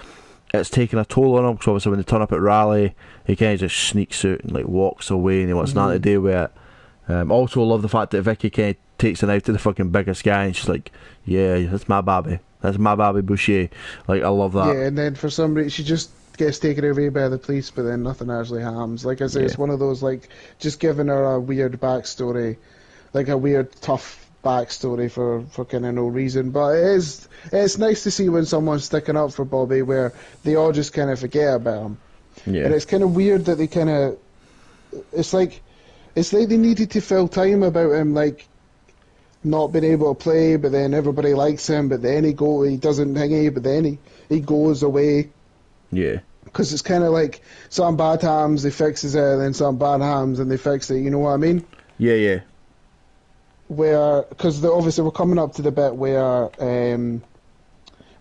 it's taking a toll on him, because obviously when they turn up at rally, he kind of just sneaks out and like walks away and he wants nothing to do with it. Also, I love the fact that Vicky kind of takes a knife to the fucking biggest guy and she's like, yeah, that's my baby Boucher. Like, I love that. Yeah, and then for some reason she just gets taken away by the police, but then nothing actually happens. Like I say, it's one of those, like, just giving her a weird backstory, like a weird tough backstory for kind of no reason. But it's nice to see when someone's sticking up for Bobby where they all just kind of forget about him. Yeah. And it's kind of weird that they kind of, it's like they needed to fill time about him, like, not being able to play, but then everybody likes him, but then he doesn't hang, but then he goes away. Yeah. Because it's kind of like some bad hams, they fixes it, and then some bad hams, and they fix it, you know what I mean? Yeah, yeah. Because obviously we're coming up to the bit where,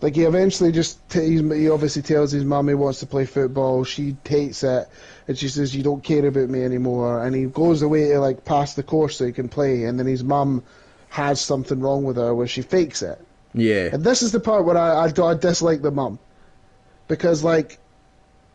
like, he eventually he obviously tells his mum he wants to play football, she hates it, and she says, you don't care about me anymore, and he goes away to, like, pass the course so he can play, and then his mum has something wrong with her where she fakes it. Yeah. And this is the part where I dislike the mum. Because, like,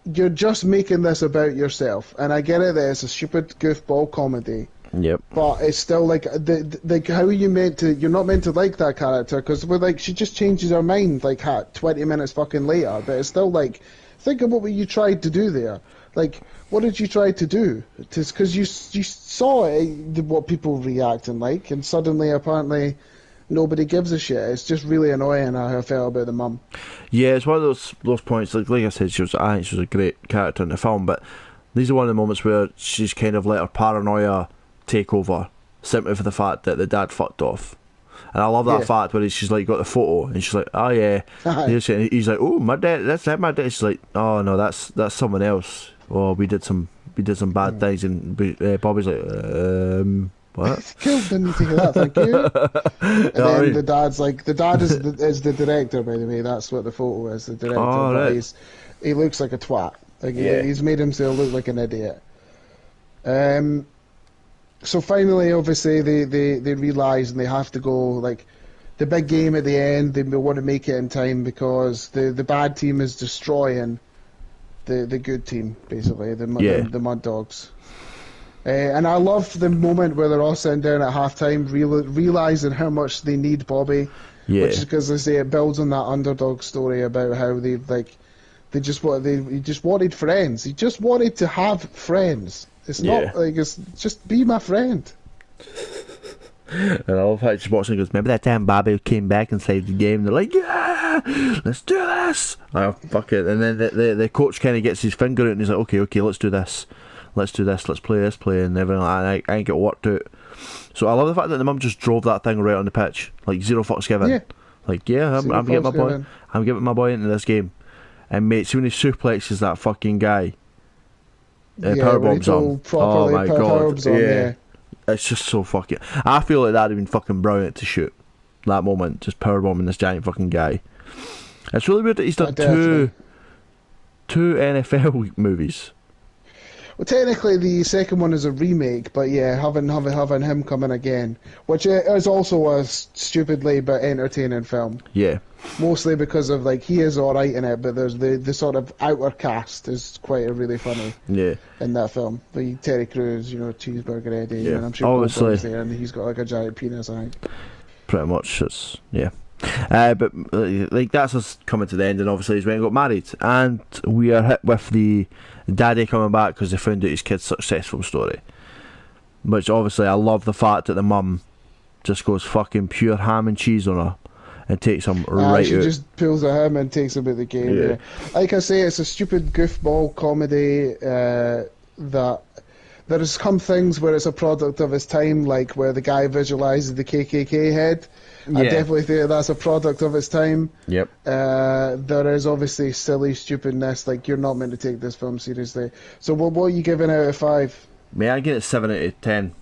you're just making this about yourself. And I get it that it's a stupid goofball comedy. Yep. But it's still like how are you meant to? You're not meant to like that character because we're like she just changes her mind like 20 minutes fucking later. But it's still like think about what you tried to do there. Like what did you try to do? Because you saw what people reacting like, and suddenly apparently nobody gives a shit. It's just really annoying how I felt about the mum. Yeah, it's one of those points. Like I said, I think she was a great character in the film, but these are one of the moments where she's kind of let her paranoia take over simply for the fact that the dad fucked off. And I love that fact where she's like got the photo and she's like, oh yeah, he's like, oh my dad, that's not my dad. She's like, oh no, that's someone else. Oh, we did some bad things, and Bobby's like, what? Cool, didn't think of that, thank you. And then the dad's like, the dad is the director, by the way. That's what the photo is, the director. Oh, but right. He looks like a twat. Like he's made himself look like an idiot. So finally, obviously, they realise and they have to go, like, the big game at the end, they want to make it in time because the bad team is destroying the good team, basically, the Mud Dogs. And I love the moment where they're all sitting down at halftime, realising how much they need Bobby, which is because, they say, it builds on that underdog story about how he just wanted friends. He just wanted to have friends. It's not like it's just be my friend. And I love how she's watching and goes, remember that time Bobby came back and saved the game? And they're like, yeah, let's do this. Oh, fuck it. And then the coach kind of gets his finger out and he's like, okay, let's do this. Let's play this play and everything like that. I ain't get worked out. So I love the fact that the mum just drove that thing right on the pitch. Like, zero fucks given. Yeah. Like, I'm getting my boy. I'm getting my boy into this game. And mate, see when he suplexes that fucking guy. Powerbombs on. Oh my god. Yeah. It's just so fucking... I feel like that'd have been fucking brilliant to shoot. That moment. Just powerbombing this giant fucking guy. It's really weird that he's done two NFL movies. Well, technically the second one is a remake, but yeah, having him come in again, which is also a stupidly but entertaining film. Yeah. Mostly because of, like, he is alright in it, but there's the sort of outer cast is quite really funny. Yeah. In that film, like Terry Crews, Cheeseburger Eddie, and I'm sure Goldberg's there, and he's got like a giant penis, I think. Pretty much, it's but like that's us coming to the end, and obviously he's went and got married, and we are hit with the daddy coming back because they found out his kid's successful story. Which obviously I love the fact that the mum just goes fucking pure ham and cheese on her. And takes him right she out. Just pulls at him and takes him at the game. Yeah. Like I say, it's a stupid goofball comedy that there has come things where it's a product of its time, like where the guy visualises the KKK head. I definitely think that's a product of its time. Yep. There is obviously silly stupidness, like you're not meant to take this film seriously. So what are you giving out of 5? May I give it 7 out of 10?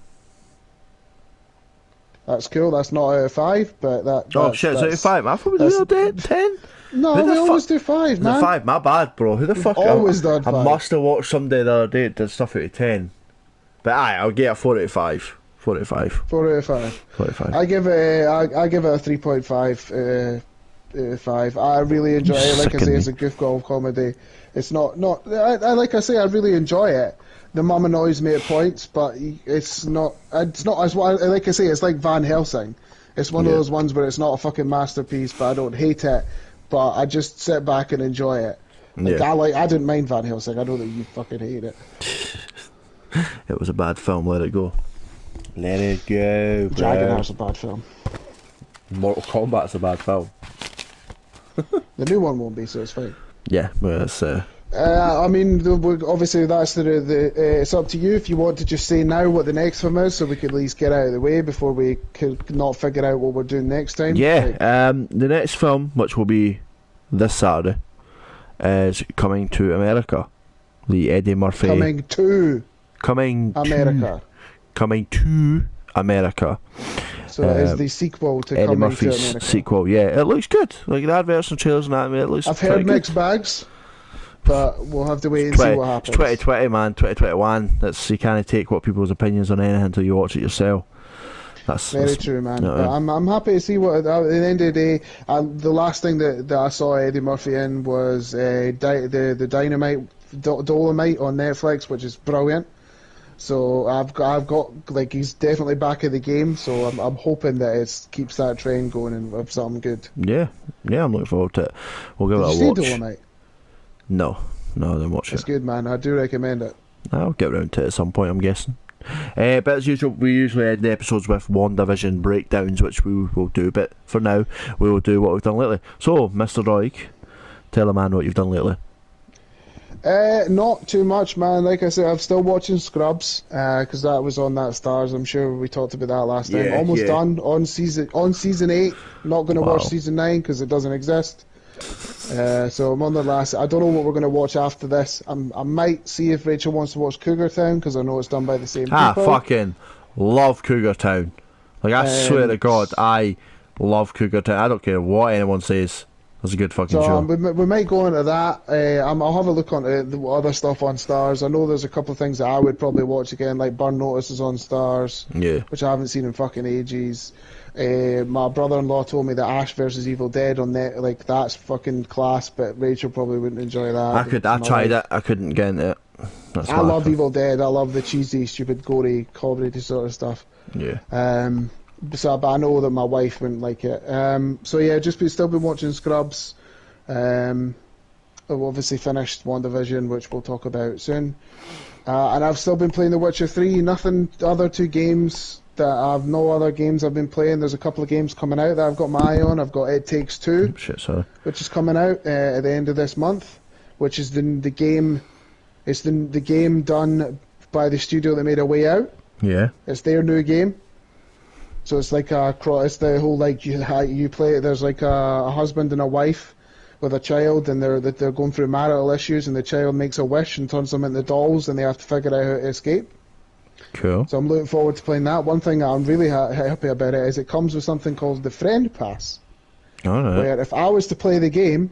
That's cool. That's not out of 5, but that. Oh shit! It's out of 5. I thought we did 10. No, we always do 5, man. 5. My bad, bro. Who the fuck? Always done 5. I must have watched somebody the other day that did stuff out of 10. But I'll get a 4 out of 5. 4 out of 5. 4 out of 5. 4 out of 5. I give it a 3.5. 5. I really enjoy it. Like I say, it's a goofball comedy. It's not. Like I say, I really enjoy it. The mum annoys me at points, but it's not as well. Like I say, it's like Van Helsing. It's one of those ones where it's not a fucking masterpiece, but I don't hate it. But I just sit back and enjoy it. Like, I didn't mind Van Helsing. I know that you fucking hate it. It was a bad film. Let it go. Let it go. Dragonheart's a bad film. Mortal Kombat's a bad film. The new one won't be, so it's fine. Yeah, well, it's. I mean, obviously that's it's up to you if you want to just say now what the next film is, so we can at least get out of the way before we could not figure out what we're doing next time. Yeah, the next film, which will be this Saturday, is Coming to America. The Eddie Murphy. Coming to America. So it is the sequel to Eddie Coming Murphy's to America. sequel. Yeah, it looks good. Like the adverts and trailers and that. I mean, it looks. I've heard mixed bags. But we'll have to wait and see what happens. 2020, man, 2021. You can't take what people's opinions on anything until you watch it yourself. That's very true, man. But I'm happy to see what. At the end of the day, the last thing that I saw Eddie Murphy in was the Dolomite on Netflix, which is brilliant. So I've got like he's definitely back in the game. So I'm hoping that it keeps that trend going and of something good. Yeah, I'm looking forward to it. We'll give Did it you a watch. see Dolomite? No, I didn't watch It's it. good, man. I do recommend it. I'll get around to it at some point, I'm guessing. But as usual, we usually end the episodes with WandaVision breakdowns, which we will do. But for now, we will do what we've done lately. So, Mr. Roig, tell a man what you've done lately. Not too much, man. Like I said, I'm still watching Scrubs because that was on that Stars. I'm sure we talked about that last time. Almost done on season 8. Not going to watch season 9 because it doesn't exist. So I'm on the last. I don't know what we're going to watch after this. I might see if Rachel wants to watch Cougar Town because I know it's done by the same people. Fucking love Cougar Town. Like, I swear to God, I love Cougar Town. I don't care what anyone says. It's a good fucking show. We might go into that. I'll have a look onto the other stuff on Stars. I know there's a couple of things that I would probably watch again, like Burn Notice is on Stars, which I haven't seen in fucking ages. My brother-in-law told me that Ash vs Evil Dead on net, like that's fucking class, but Rachel probably wouldn't enjoy that. I tried it. I couldn't get into it. I love Evil Dead. I love the cheesy, stupid, gory, comedy sort of stuff. Yeah. But I know that my wife wouldn't like it. So yeah, still been watching Scrubs. I've obviously finished WandaVision, which we'll talk about soon. And I've still been playing The Witcher 3. Nothing other 2 games that I've no other games I've been playing. There's a couple of games coming out that I've got my eye on. I've got It Takes Two, which is coming out at the end of this month, which is the game. It's the game done by the studio that made A Way Out. Yeah. It's their new game. So it's like it's the whole like you play. There's like a husband and a wife with a child, and they're going through marital issues, and the child makes a wish and turns them into dolls, and they have to figure out how to escape. Cool. So I'm looking forward to playing that. One thing I'm really happy about it is it comes with something called the Friend Pass. All right. Where if I was to play the game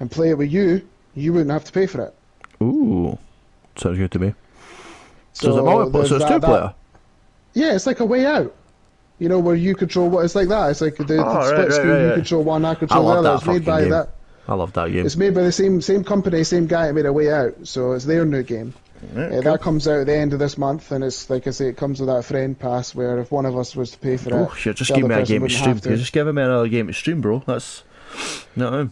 and play it with you, you wouldn't have to pay for it. Ooh, sounds good to me. So it's there's 2-player? Yeah, it's like A Way Out. You know, where you control what it's like that. It's like the split screen. You control one, I control the other. It's made by game. that. I love that game. It's made by the same company, same guy that made A Way Out. So it's their new game. Cool. That comes out at the end of this month, and it's like I say, it comes with that Friend Pass where if one of us was to pay for it, oh shit! Just give me a game to stream. Just give me another game to stream, bro. That's no.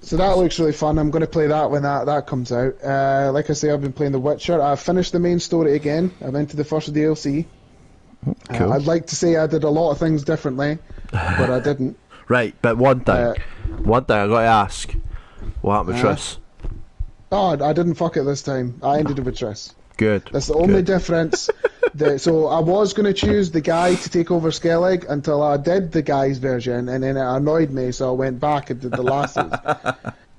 So that looks really fun. I'm going to play that when that comes out. Like I say, I've been playing The Witcher. I've finished the main story again. I went to the first DLC. Cool. I'd like to say I did a lot of things differently, but I didn't. Right, but one thing I got to ask: what happened with Triss? Oh, I didn't fuck it this time. I ended it with Triss. Good. That's the only difference. So I was going to choose the guy to take over Skellig until I did the guy's version, and then it annoyed me, so I went back and did the lasses.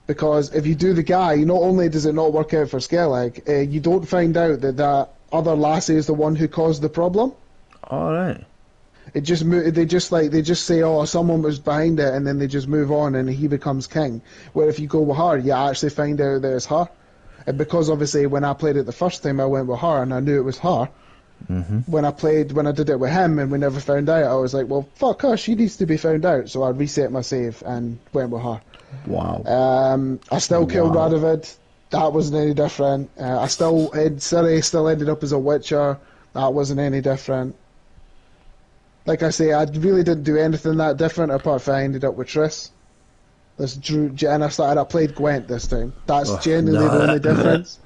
Because if you do the guy, not only does it not work out for Skellig, you don't find out that other lassie is the one who caused the problem. All right. They just say, oh, someone was behind it, and then they just move on, and he becomes king. Where if you go with her, you actually find out that it's her. And because obviously when I played it the first time, I went with her, and I knew it was her. Mm-hmm. When I did it with him, and we never found out, I was like, well, fuck her, she needs to be found out. So I reset my save and went with her. Wow. I still killed Radovid. That wasn't any different. Ciri still ended up as a Witcher. That wasn't any different. Like I say, I really didn't do anything that different apart from I ended up with Triss. I played Gwent this time. That's genuinely the only difference.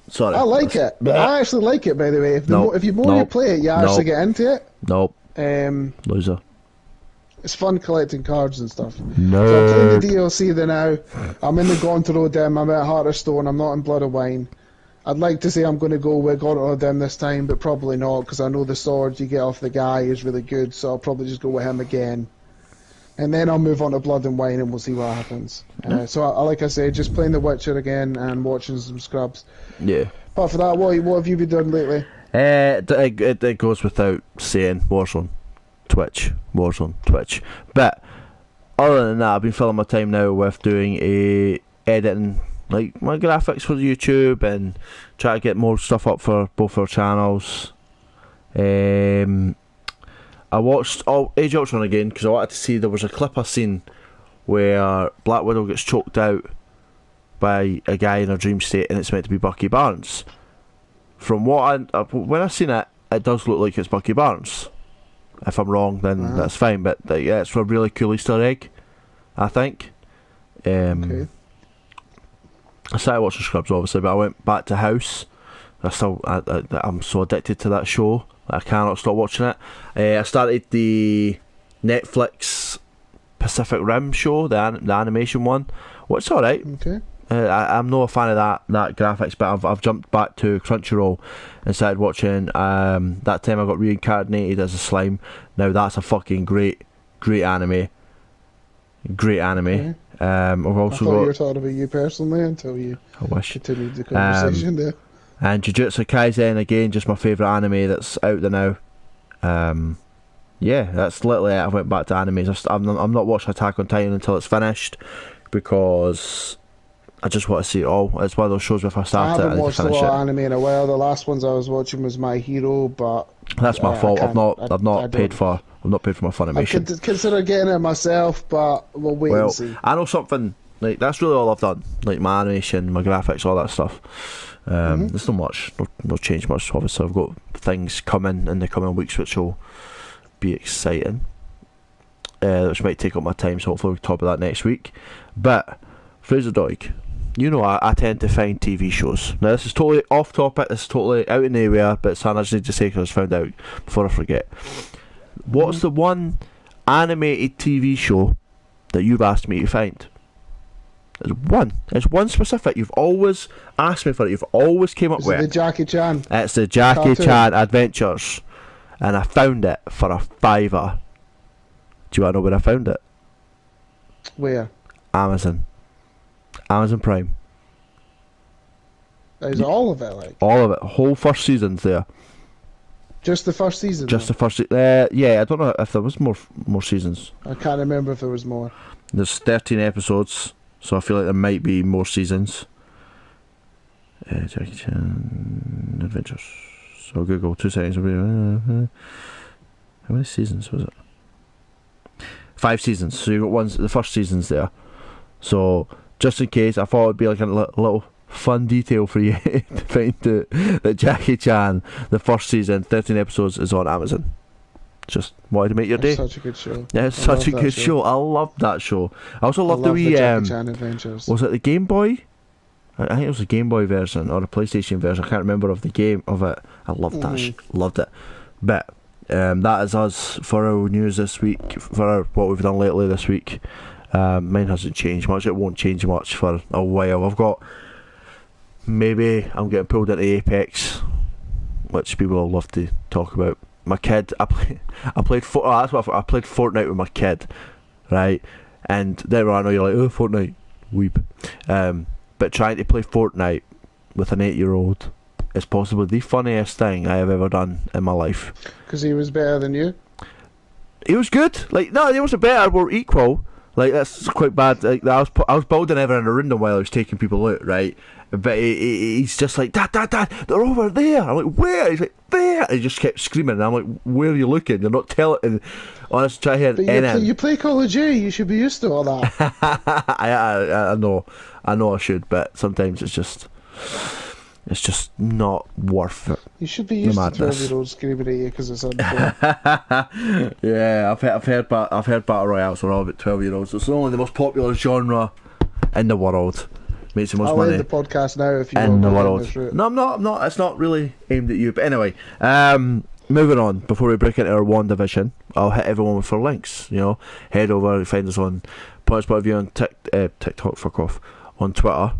Sorry. I like it. I actually like it, by the way. If you play it, you actually get into it. Nope. Loser. It's fun collecting cards and stuff. No. So I'm playing the DLC now. I'm in the Gauntlet Dim. I'm at Heart of Stone. I'm not in Blood of Wine. I'd like to say I'm going to go with Gauntlet Dim this time, but probably not, because I know the sword you get off the guy is really good, so I'll probably just go with him again. And then I'll move on to Blood and Wine, and we'll see what happens. So, like I say, just playing The Witcher again and watching some Scrubs. Yeah. Apart from that, what have you been doing lately? It goes without saying, Warzone, Twitch. But other than that, I've been filling my time now with doing editing, like my graphics for YouTube, and try to get more stuff up for both our channels. I watched Age of Ultron again because I wanted to see. There was a clip I seen where Black Widow gets choked out by a guy in her dream state, and it's meant to be Bucky Barnes. from what when I seen it, it does look like it's Bucky Barnes. If I'm wrong, then that's fine. But yeah, it's a really cool Easter egg, I think. Okay. I started watching Scrubs, obviously, but I went back to House. I'm so addicted to that show that I cannot stop watching it. I started the Netflix Pacific Rim show, the animation one, which is alright. Okay. I'm not a fan of that graphics, but I've jumped back to Crunchyroll and started watching. That time I got reincarnated as a slime. Now that's a fucking great anime. Great anime. Okay. I've I also thought got. you were talking about you personally until you I wish. continued the conversation there. And Jujutsu Kaisen, again, just my favourite anime that's out there now. Yeah, that's literally it. I went back to animes. I'm not watching Attack on Titan until it's finished, because I just want to see it all. It's one of those shows where if I start it, I haven't need to watched a finish lot it. of anime in a while. The last ones I was watching was My Hero, but That's my fault. I've not paid don't- for my I Funimation. could consider getting it myself, but we'll wait Well, and see. I know something. Like, that's really all I've done. Like, my animation, my graphics, all that stuff. There's not much, no change much. Obviously, I've got things coming in the coming weeks which will be exciting, which might take up my time. So hopefully we'll talk about that next week. But Fraser Doig, you know, I tend to find TV shows. Now, this is totally off topic. This is totally out in the area, but it's something I just need to say because I found out before I forget. What's the one animated TV show that you've asked me to find? There's one specific. You've always asked me for it. You've always came up Is with it the it. Jackie Chan? It's the Jackie cartoon? Chan Adventures, and I found it for $5. Do you want to know where I found it? Where? Amazon Prime. Is all of it like? All of it. Whole first season's there. Just the first season? Just though? the first. Yeah, I don't know if there was more seasons. I can't remember if there was more. There's 13 episodes, so I feel like there might be more seasons. Jackie Chan Adventures. So Google 2 seconds. How many seasons was it? 5 seasons. So you got the first season's there. So just in case, I thought it'd be like a little fun detail for you to find that Jackie Chan, the first season, 13 episodes, is on Amazon. Just wanted to make your day. It's such a good show. Yeah, it's I such a love that good show. I love that show. I also love I the love wee. the Jackie Chan Adventures. Was it the Game Boy? I think it was the Game Boy version or the PlayStation version. I can't remember of the game of it. I loved that. Loved it. But that is us for our news this week. For what we've done lately this week. Mine hasn't changed much. It won't change much for a while. I've got. Maybe I'm getting pulled into Apex, which people will love to talk about. My kid, I played I played Fortnite with my kid, right? And then I know you're like, oh, Fortnite, weep. But trying to play Fortnite with an 8-year-old is possibly the funniest thing I have ever done in my life. Because he was better than you? He was good. Like, no, he wasn't better. We're equal. Like, that's quite bad. Like, I was building everything around him while I was taking people out, right? But he's just like, Dad, they're over there. I'm like, where? He's like, there. And he just kept screaming. And I'm like, where are you looking? You're not telling. And honestly, try here. But you play Call of Duty. You should be used to all that. I know I should, but sometimes it's just not worth it. You should be used to 12-year-olds screaming at you because it's unfair. Yeah, I've heard battle royales are all about 12-year-olds. It's only the most popular genre in the world. Makes the most I'll money end the podcast now if you in don't the go down world. this route. No, I'm not. It's not really aimed at you. But anyway, moving on. Before we break into our WandaVision, I'll hit everyone with our links. You know, head over, find us on Point of View on TikTok. Fuck off. On Twitter,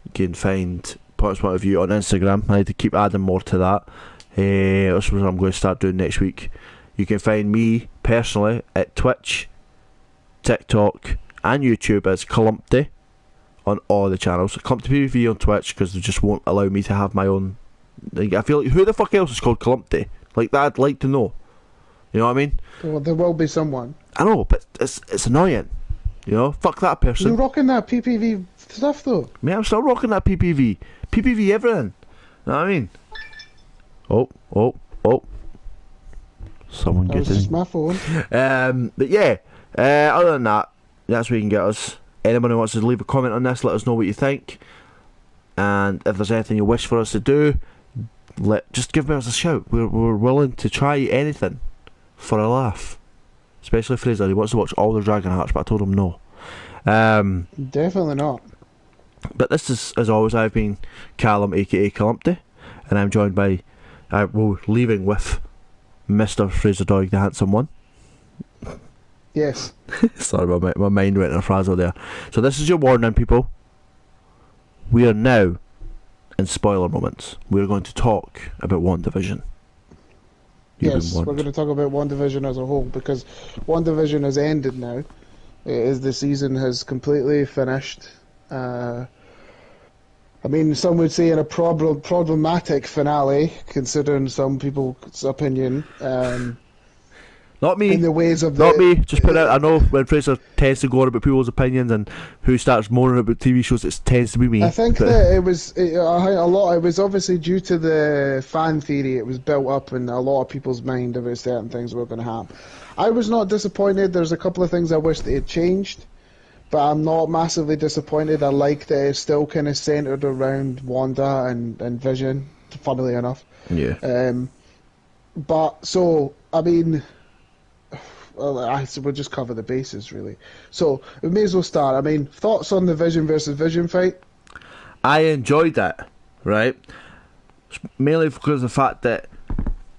you can find Point of View on Instagram. I need to keep adding more to that. That's what I'm going to start doing next week. You can find me personally at Twitch, TikTok, and YouTube as Clumpty. On all the channels. Come to PvP on Twitch because they just won't allow me to have my own. Like, I feel like, who the fuck else is called Clumpty? Like, that I'd like to know. You know what I mean? Well, there will be someone. I know, but it's annoying. You know, fuck that person. You're rocking that PPV stuff though. Man, I'm still rocking that PPV. PPV everything. You know what I mean? Oh. Someone That get was in. just my phone. But yeah, other than that, that's where you can get us. Anyone who wants to leave a comment on this, let us know what you think. And if there's anything you wish for us to do, just give us a shout. We're willing to try anything for a laugh. Especially Fraser, he wants to watch all the Dragon Hearts, but I told him no. Definitely not. But this is, as always, I've been Callum, aka Calumpty, and I'm joined by, leaving with Mr. Fraser Doig, the handsome one. Yes. Sorry, my mind went in a frazzle there. So this is your warning, people. We are now in spoiler moments. We're going to talk about WandaVision. Yes, we're going to talk about WandaVision as a whole, because WandaVision has ended now. The season has completely finished. I mean, some would say in a problematic finale, considering some people's opinion. Not me. In the ways of not me. Just put out. I know when Fraser tends to go on about people's opinions and who starts moaning about TV shows, it tends to be me. I think that it was a lot. It was obviously due to the fan theory. It was built up in a lot of people's mind about certain things were going to happen. I was not disappointed. There's a couple of things I wish they had changed, but I'm not massively disappointed. I like that it's still kind of centered around Wanda and Vision. Funnily enough. Yeah. But so I mean. Well, we'll just cover the bases, really. So, we may as well start. I mean, thoughts on the Vision versus Vision fight? I enjoyed that, right? Mainly because of the fact that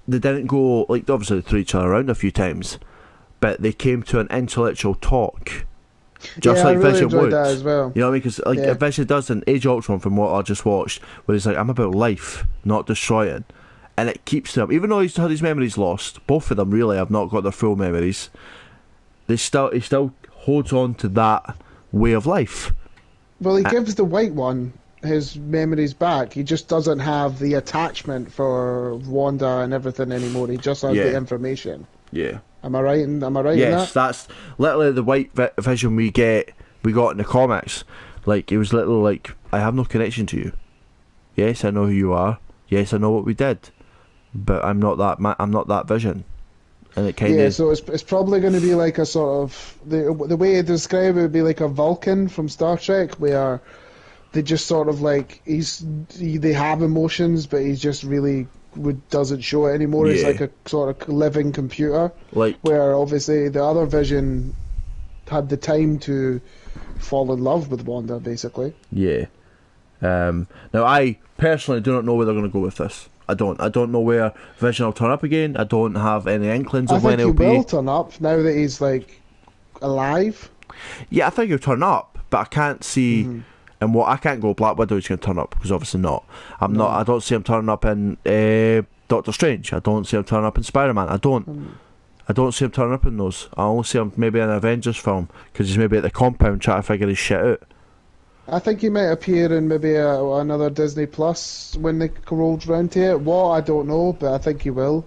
they didn't go, like, obviously they threw each other around a few times, but they came to an intellectual talk. Just like really Vision would. That as well. You know what I mean? Because Vision does in Age of Ultron, from what I just watched, where he's like, I'm about life, not destroying. And it keeps them, even though he's had his memories lost, both of them really have not got their full memories, he still holds on to that way of life. Well, he gives the white one his memories back. He just doesn't have the attachment for Wanda and everything anymore. He just has the information. Yeah. Am I right in that? Yes, that's literally the white Vision we got in the comics. Like, it was literally like, I have no connection to you. Yes, I know who you are. Yes, I know what we did. But I'm not that Vision, and it kind of So it's probably going to be like a sort of the way I describe it would be like a Vulcan from Star Trek, where they just sort of like they have emotions, but he just really doesn't show it anymore. He's like a sort of living computer, like where obviously the other Vision had the time to fall in love with Wanda, basically. Yeah. Now I personally do not know where they're going to go with this. I don't know where Vision will turn up again. I don't have any inklings of when he'll be. I think he will turn up now that he's like alive. Yeah, I think he'll turn up, but I can't see. And I can't go Black Widow is going to turn up, because obviously not. I don't see him turning up in Doctor Strange. I don't see him turning up in Spider-Man. I don't see him turning up in those. I only see him maybe in an Avengers film, because he's maybe at the compound trying to figure his shit out. I think he might appear in maybe another Disney Plus when they roll round to it. What, I don't know, but I think he will.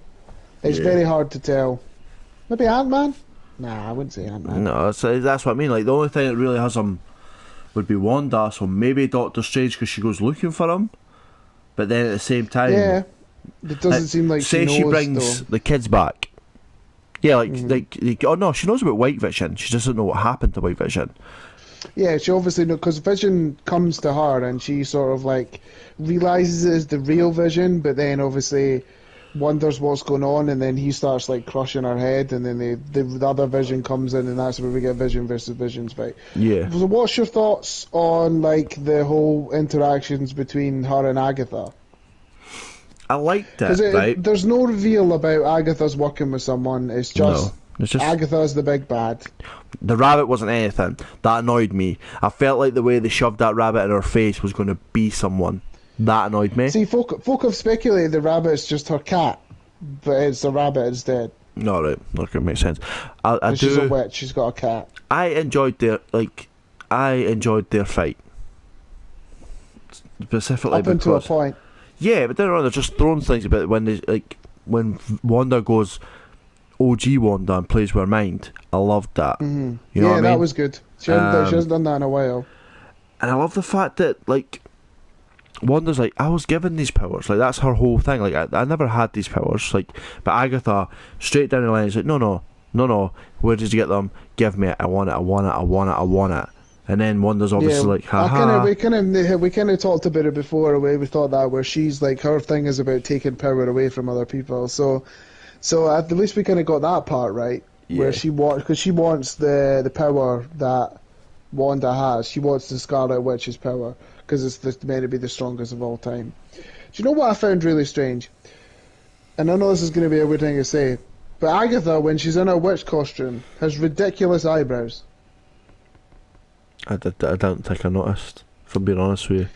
It's very hard to tell. Maybe Ant-Man? Nah, I wouldn't say Ant-Man. No, that's what I mean. Like, the only thing that really has him would be Wanda, so maybe Doctor Strange, because she goes looking for him. But then at the same time... Yeah, it doesn't seem like she knows, say she brings the kids back. Yeah, oh no, she knows about White Vision. She doesn't know what happened to White Vision. Yeah, she obviously knows, because Vision comes to her and she sort of like realises it is the real Vision, but then obviously wonders what's going on, and then he starts like crushing her head, and then the other Vision comes in, and that's where we get Vision versus Vision's fight. Yeah. So what's your thoughts on like the whole interactions between her and Agatha? I liked it, right? There's no reveal about Agatha's working with someone. It's just Agatha's the big bad. The rabbit wasn't anything. That annoyed me. I felt like the way they shoved that rabbit in her face was going to be someone. That annoyed me. See, folk have speculated the rabbit's just her cat, but it's a rabbit instead. No, right. Okay, makes sense. She's a witch. She's got a cat. I enjoyed their fight. Specifically up until a point. Yeah, but then they're just throwing things about when Wanda goes OG Wanda and plays with her mind. I loved that. Mm-hmm. You know what I mean? That was good. She hasn't done that in a while. And I love the fact that Wanda's like, I was given these powers. Like, that's her whole thing. Like, I never had these powers. Like, but Agatha, straight down the line, is like, no. Where did you get them? Give me it. I want it. And then Wanda's obviously like, haha. We kind of talked about it before. We thought that where she's like her thing is about taking power away from other people. So at least we kind of got that part right. Yeah. Where she wants the power that Wanda has. She wants the Scarlet Witch's power because it's meant to be the strongest of all time. Do you know what I found really strange? And I know this is going to be a weird thing to say, but Agatha, when she's in her witch costume, has ridiculous eyebrows. I don't think I noticed, if I'm being honest with you.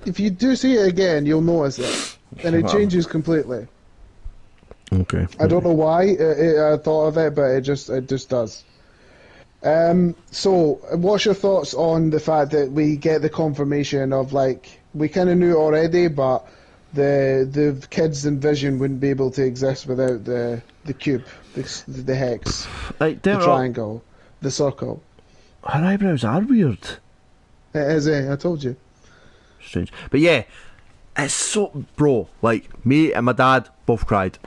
If you do see it again, you'll notice it, and it changes completely. Okay. I don't know why I thought of it, but it just does. So, what's your thoughts on the fact that we get the confirmation of, like, we kind of knew already, but the kids in Vision wouldn't be able to exist without the cube, the hex, Like, the triangle, the circle. Her eyebrows are weird. It is, I told you. Strange. But yeah, it's so... Bro, like, me and my dad both cried.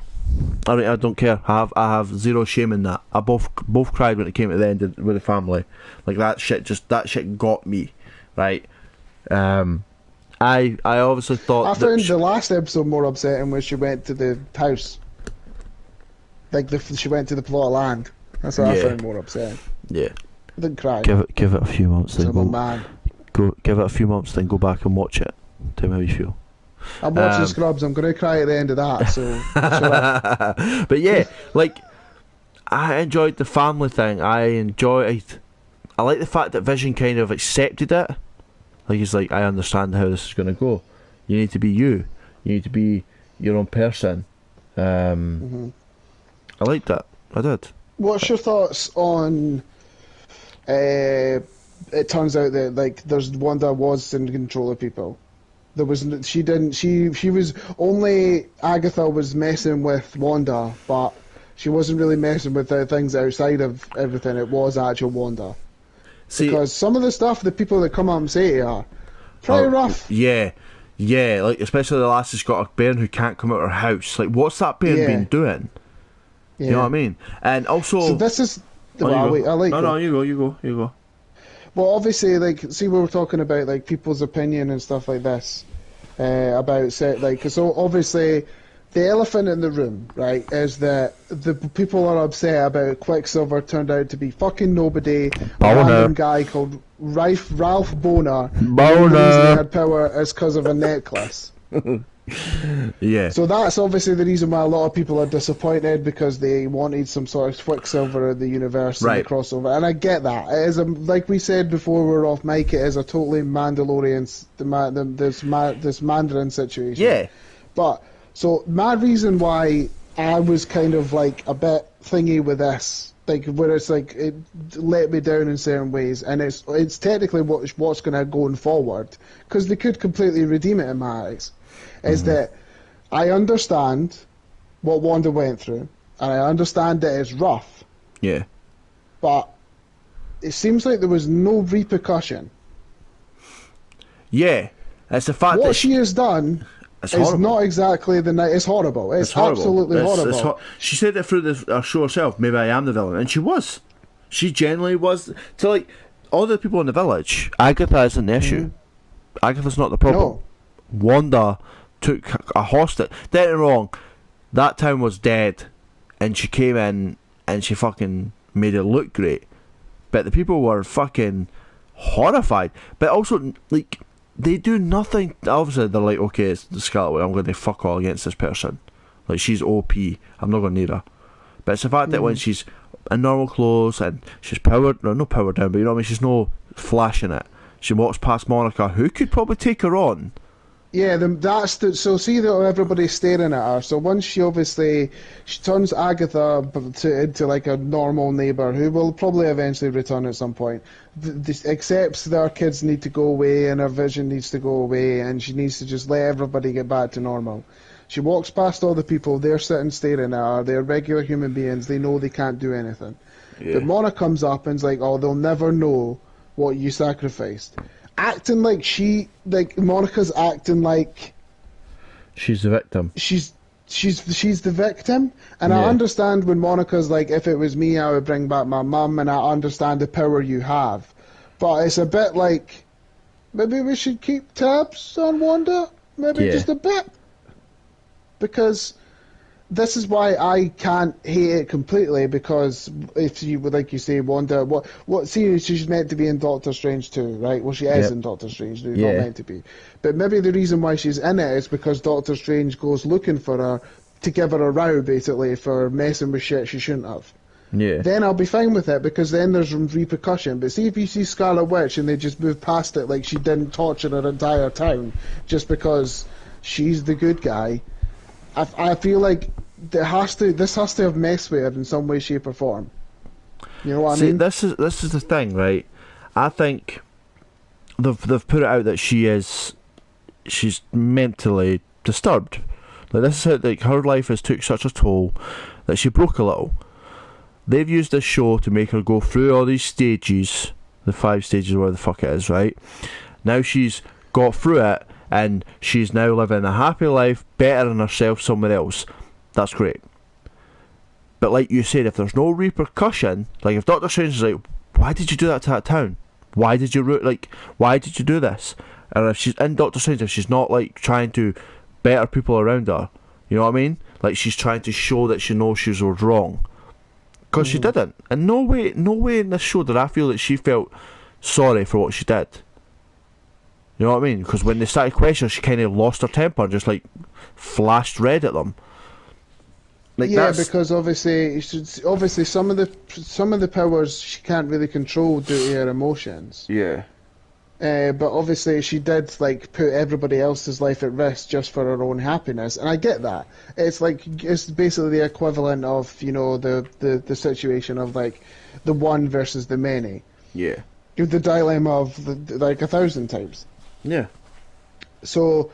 I don't care. I have zero shame in that. I both cried when it came to the end with the family. Like, that shit got me, right? I obviously thought I found the last episode more upsetting when she went to the house. Like, she went to the plot of land. That's what I found more upsetting. Yeah. I didn't cry. Give it a few months, then give it a few months, then go back and watch it. Tell me how you feel. I'm watching Scrubs. I'm going to cry at the end of that. So, shut up. But yeah, like, I enjoyed the family thing. I like the fact that Vision kind of accepted it. Like, he's like, I understand how this is going to go. You need to be you. You need to be your own person. I liked that. I did. What's your thoughts on? It turns out that, like, there's Wanda was in control of people. There was she was only Agatha was messing with Wanda, but she wasn't really messing with things outside of everything. It was actual Wanda. Because some of the stuff the people that come up and say to her, pretty rough. Yeah, like, especially the lass who's got a bairn who can't come out of her house. Like, what's that bairn been doing? Yeah. You know what I mean? And also... So this is... you go. Well, obviously, like, see, we were talking about, like, people's opinion and stuff like this, about, like, so obviously, the elephant in the room, right, is that the people are upset about Quicksilver turned out to be fucking nobody, a random guy called Ralph Boner. The reason he had power is because of a necklace. Yeah. So that's obviously the reason why a lot of people are disappointed, because they wanted some sort of Quicksilver in the universe and the crossover, and I get that. It is like we said before we were off mic, it is a totally Mandalorian, this Mandarin situation. Yeah. But so my reason why I was kind of like a bit thingy with this, like, where it's like it let me down in certain ways, and it's technically what's going to going forward, because they could completely redeem it in my eyes. Is that I understand what Wanda went through, and I understand that it's rough. Yeah. But it seems like there was no repercussion. Yeah. It's the fact what she has done is not exactly It's horrible. It's horrible. Absolutely horrible. She said it through the show herself. Maybe I am the villain, and she was. She genuinely was. So, like, all the people in the village, Agatha isn't the issue. Agatha's not the problem. No. Wanda took a hostage. Don't get me wrong, that town was dead, and she came in and she fucking made it look great, but the people were fucking horrified. But also, like, they do nothing. Obviously they're like, okay, it's the Scarlet Witch, I'm going to fuck all against this person, like, she's OP, I'm not going to need her. But it's the fact that when she's in normal clothes and she's powered, no powered down, but you know what I mean, she's no flashing it, she walks past Monica, who could probably take her on. Yeah, so see that everybody's staring at her. So once she turns Agatha into like a normal neighbour who will probably eventually return at some point. Accepts that her kids need to go away and her vision needs to go away, and she needs to just let everybody get back to normal. She walks past all the people, they're sitting staring at her, they're regular human beings, they know they can't do anything. Yeah. But Mona comes up and's like, oh, they'll never know what you sacrificed. Acting like Monica's acting like she's the victim. She's the victim, and I understand when Monica's like, if it was me, I would bring back my mum, and I understand the power you have. But it's a bit like, maybe we should keep tabs on Wanda? Maybe just a bit? Because this is why I can't hate it completely, because if you would, like you say, Wanda, what series she's meant to be in Doctor Strange 2, right? Well, she is in Doctor Strange 2, not meant to be. But maybe the reason why she's in it is because Doctor Strange goes looking for her to give her a row, basically, for messing with shit she shouldn't have. Yeah. Then I'll be fine with it, because then there's repercussion. But see if you see Scarlet Witch and they just move past it like she didn't torture her entire town just because she's the good guy, I feel like this has to have messed with her in some way, shape or form. You know what I mean? This is the thing, right? I think they've put it out that she's mentally disturbed. Like, this is how, like, her life has took such a toll that she broke a little. They've used this show to make her go through all these stages, the 5 stages, where the fuck it is, right? Now she's got through it, and she's now living a happy life, bettering herself somewhere else. That's great. But like you said, if there's no repercussion, like if Doctor Strange is like, why did you do that to that town? Why did you do this? And if she's in Doctor Strange, if she's not like trying to better people around her, you know what I mean? Like she's trying to show that she knows she was wrong. Because she didn't. And no way in this show did I feel that she felt sorry for what she did. You know what I mean? Because when they started questioning, she kind of lost her temper and just like flashed red at them. Like, because obviously some of the powers she can't really control due to her emotions. Yeah. But obviously she did like put everybody else's life at risk just for her own happiness, and I get that. It's basically the equivalent of, you know, the situation of like the one versus the many. Yeah. The dilemma of like 1,000 times. Yeah. So,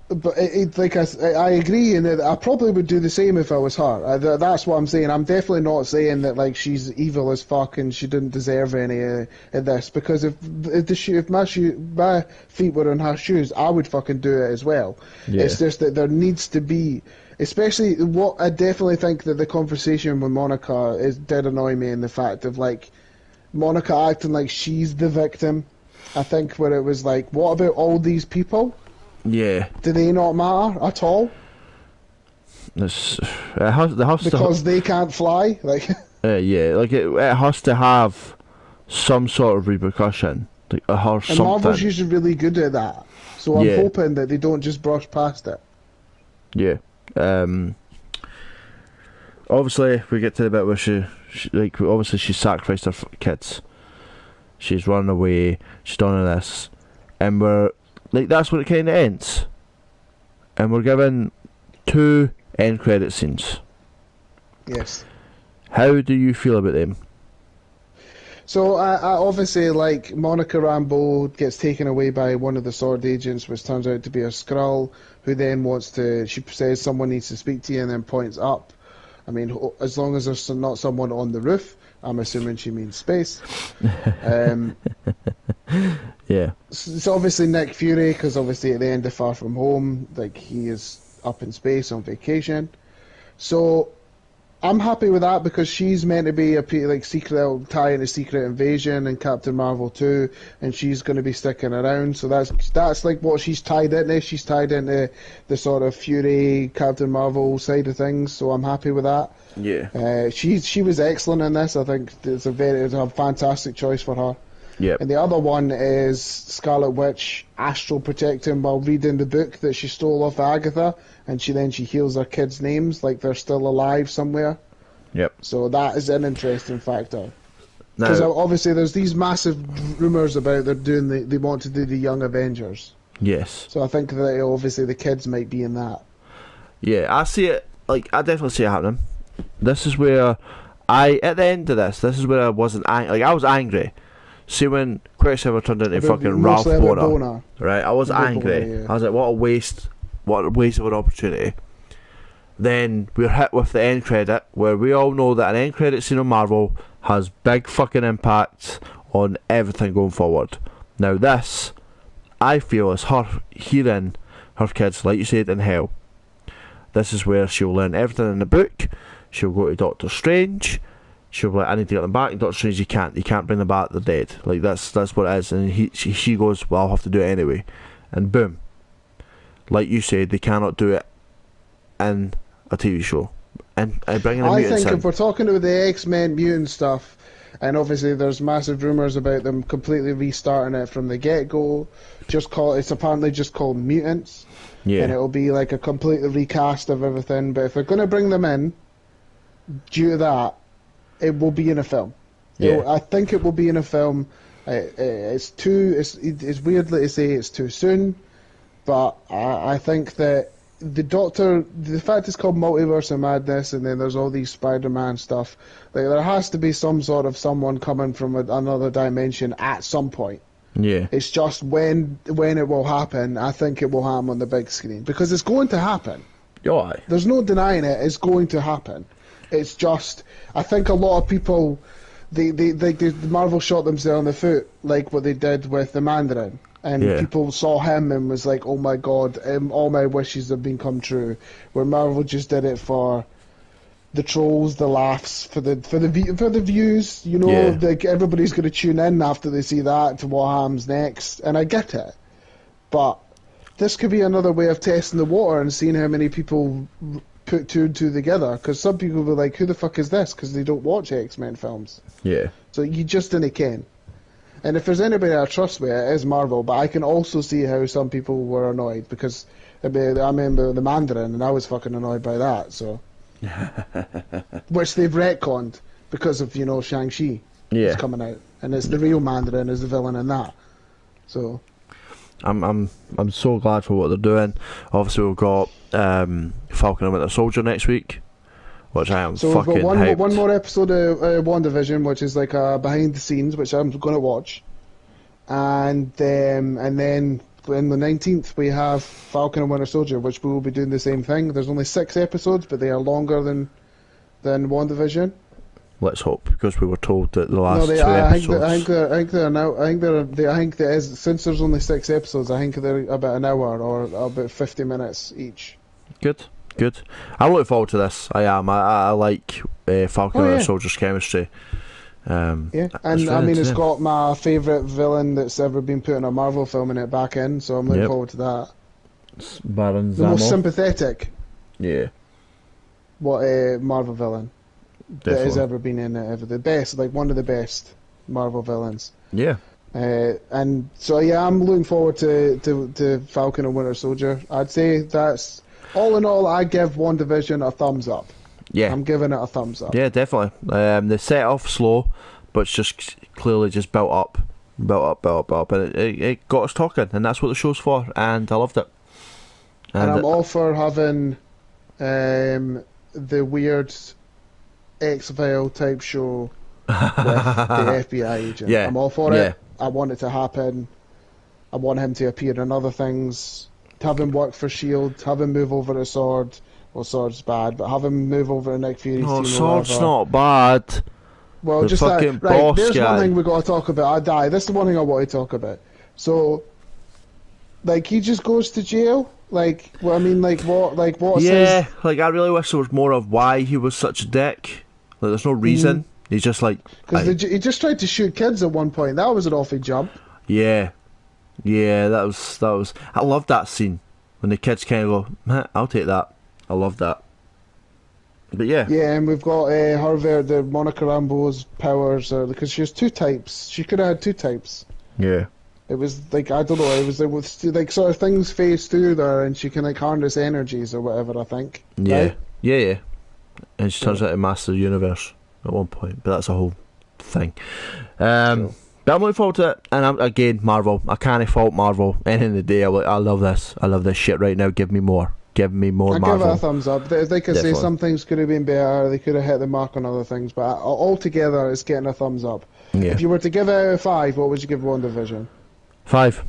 but I agree, and I probably would do the same if I was her. That's what I'm saying. I'm definitely not saying that like she's evil as fuck and she didn't deserve any of this. Because if my feet were in her shoes, I would fucking do it as well. Yeah. It's just that there needs to be, especially what I definitely think that the conversation with Monica did annoy me, in the fact of like Monica acting like she's the victim. I think where it was like, what about all these people? Yeah. Do they not matter at all? Because they can't fly? Like. Yeah, like it has to have some sort of repercussion. Like something. And Marvel's usually really good at that. So I'm hoping that they don't just brush past it. Yeah. Obviously, we get to the bit where she sacrificed her kids. She's run away. She's done this, and we're like, that's where it kind of ends. And we're given 2 end credit scenes. Yes. How do you feel about them? So I obviously, like, Monica Rambeau gets taken away by one of the sword agents, which turns out to be a Skrull, who then she says someone needs to speak to you, and then points up. I mean, as long as there's not someone on the roof. I'm assuming she means space. Yeah. It's obviously Nick Fury, because obviously at the end of Far From Home, like, he is up in space on vacation. So I'm happy with that, because she's meant to be secret tie into Secret Invasion and Captain Marvel 2, and she's going to be sticking around. So that's like what she's tied into. She's tied into the sort of Fury, Captain Marvel side of things. So I'm happy with that. Yeah. She was excellent in this. I think it's a fantastic choice for her. Yeah. And the other one is Scarlet Witch astral projecting while reading the book that she stole off Agatha, and she heals her kids' names like they're still alive somewhere. Yep. So that is an interesting factor. Because obviously there's these massive rumours about they want to do the Young Avengers. Yes. So I think that obviously the kids might be in that. Yeah, I see it. Like, I definitely see it happening. This is where at the end of this is where I wasn't angry. Like, I was angry. See, when Quicksilver turned into fucking Ralph Boner, right? I was angry. Boner, yeah. I was like, what a waste of an opportunity. Then we're hit with the end credit, where we all know that an end credit scene on Marvel has big fucking impact on everything going forward. Now this, I feel, is her hearing her kids, like you said, in hell. This is where she'll learn everything in the book. She'll go to Doctor Strange. she'll be like, I need to get them back. Doctor Strange, you can't bring them back. They're dead. Like that's what it is. And she goes, well, I'll have to do it anyway. And boom, like you said, they cannot do it in a TV show. And bringing the mutants think in. if we're talking about the X-Men mutant stuff, and obviously there's massive rumours about them completely restarting it from the get-go. It's apparently just called Mutants. Yeah. And it'll be like a completely recast of everything. But if they're going to bring them in, due to that, it will be in a film. Yeah. I think it will be in a film. It's weird to say it's too soon, but I think that the fact it's called Multiverse of Madness, and then there's all these Spider-Man stuff, like there has to be some sort of someone coming from another dimension at some point. Yeah. It's just when it will happen. I think it will happen on the big screen because it's going to happen. Oh, aye. There's no denying it. It's going to happen. It's just, I think a lot of people, Marvel shot themselves in the foot, like what they did with the Mandarin. And people saw him and was like, oh my god, all my wishes have been come true. Where Marvel just did it for the trolls, the laughs, for the views, you know, like everybody's going to tune in after they see that to what happens next. And I get it. But this could be another way of testing the water and seeing how many people put two and two together, because some people will be like, who the fuck is this, because they don't watch X-Men films. Yeah. So you just didn't ken. And if there's anybody I trust with, it is Marvel, but I can also see how some people were annoyed, because I remember the Mandarin and I was fucking annoyed by that, so which they've retconned because of, you know, Shang-Chi is coming out, and it's the real Mandarin is the villain in that. So I'm so glad for what they're doing. Obviously, we've got Falcon and Winter Soldier next week, which I am fucking we've got hyped. one more episode of WandaVision, which is like a behind the scenes, which I'm going to watch, and then on the 19th we have Falcon and Winter Soldier, which we will be doing the same thing. There's only 6 episodes, but they are longer than WandaVision. Let's hope, because we were told that the last 2 episodes. I think they're now. I think there is, since there's only 6 episodes. I think they're about an hour or about 50 minutes each. Good. I'm looking forward to this. I am. I like Falcon and Soldier's chemistry. And I mean, it's got my favourite villain that's ever been put in a Marvel film in it back in, so I'm looking forward to that. It's Baron Zemo. The most sympathetic. Yeah. Marvel villain. Definitely. That has ever been in it ever. The best, like one of the best Marvel villains. Yeah. And so I'm looking forward to Falcon and Winter Soldier. I'd say that's all in all. I give WandaVision a thumbs up. Yeah. I'm giving it a thumbs up. Yeah, definitely. They set off slow, but it's just clearly just built up, and it got us talking, and that's what the show's for. And I loved it. And I'm all for having the weird X-File type show with the FBI agent. Yeah. I'm all for it. I want it to happen. I want him to appear in other things. To have him work for S.H.I.E.L.D., have him move over to Sword. Well, Sword's bad, but have him move over to Nick Fury's team. Sword's not bad. Well, the just fucking that. Right, boss there's guy. one thing we've got to talk about. This is the one thing I want to talk about. So, like, he just goes to jail? Like, well, I mean, like, what? Yeah, like, I really wish there was more of why he was such a dick. Like, there's no reason. He's just like... Because he just tried to shoot kids at one point. That was an awful jump. Yeah, that was. I loved that scene when the kids kind of go, "I'll take that." I love that. But yeah, and we've got the Monica Rambeau's powers, because she has 2 types. She could have had 2 types. Yeah. It was like, I don't know. It was like sort of things phase through there, and she can like harness energies or whatever. I think. Yeah, right? yeah. And she turns out to master the universe at one point, but that's a whole thing. But I'm looking forward to it, and again, Marvel. I can't fault Marvel. End of the day, I love this. I love this shit right now. Give me more. Give me more Marvel. I give it a thumbs up. They could say some things could have been better. They could have hit the mark on other things, but altogether, it's getting a thumbs up. Yeah. If you were to give it out of 5, what would you give WandaVision? 5.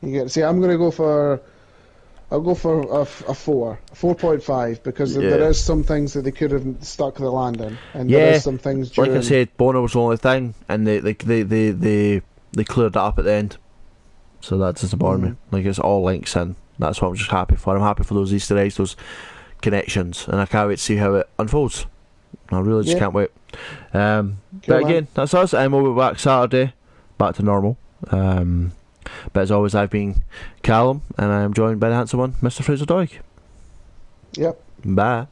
I'm going to go for... I'll go for a 4.5, because there is some things that they could have stuck the landing, and there is some things during... Like I said, Bono was the only thing, and they cleared that up at the end, so that doesn't bother me. Like, it's all links in. That's what I'm just happy for. I'm happy for those Easter eggs, those connections, and I can't wait to see how it unfolds. I really just Yeah. can't wait. Cool, But man. again, that's us, and we'll be back Saturday, back to normal. But as always, I've been Callum, and I am joined by the handsome one, Mr. Fraser Doig. Yep. Bye.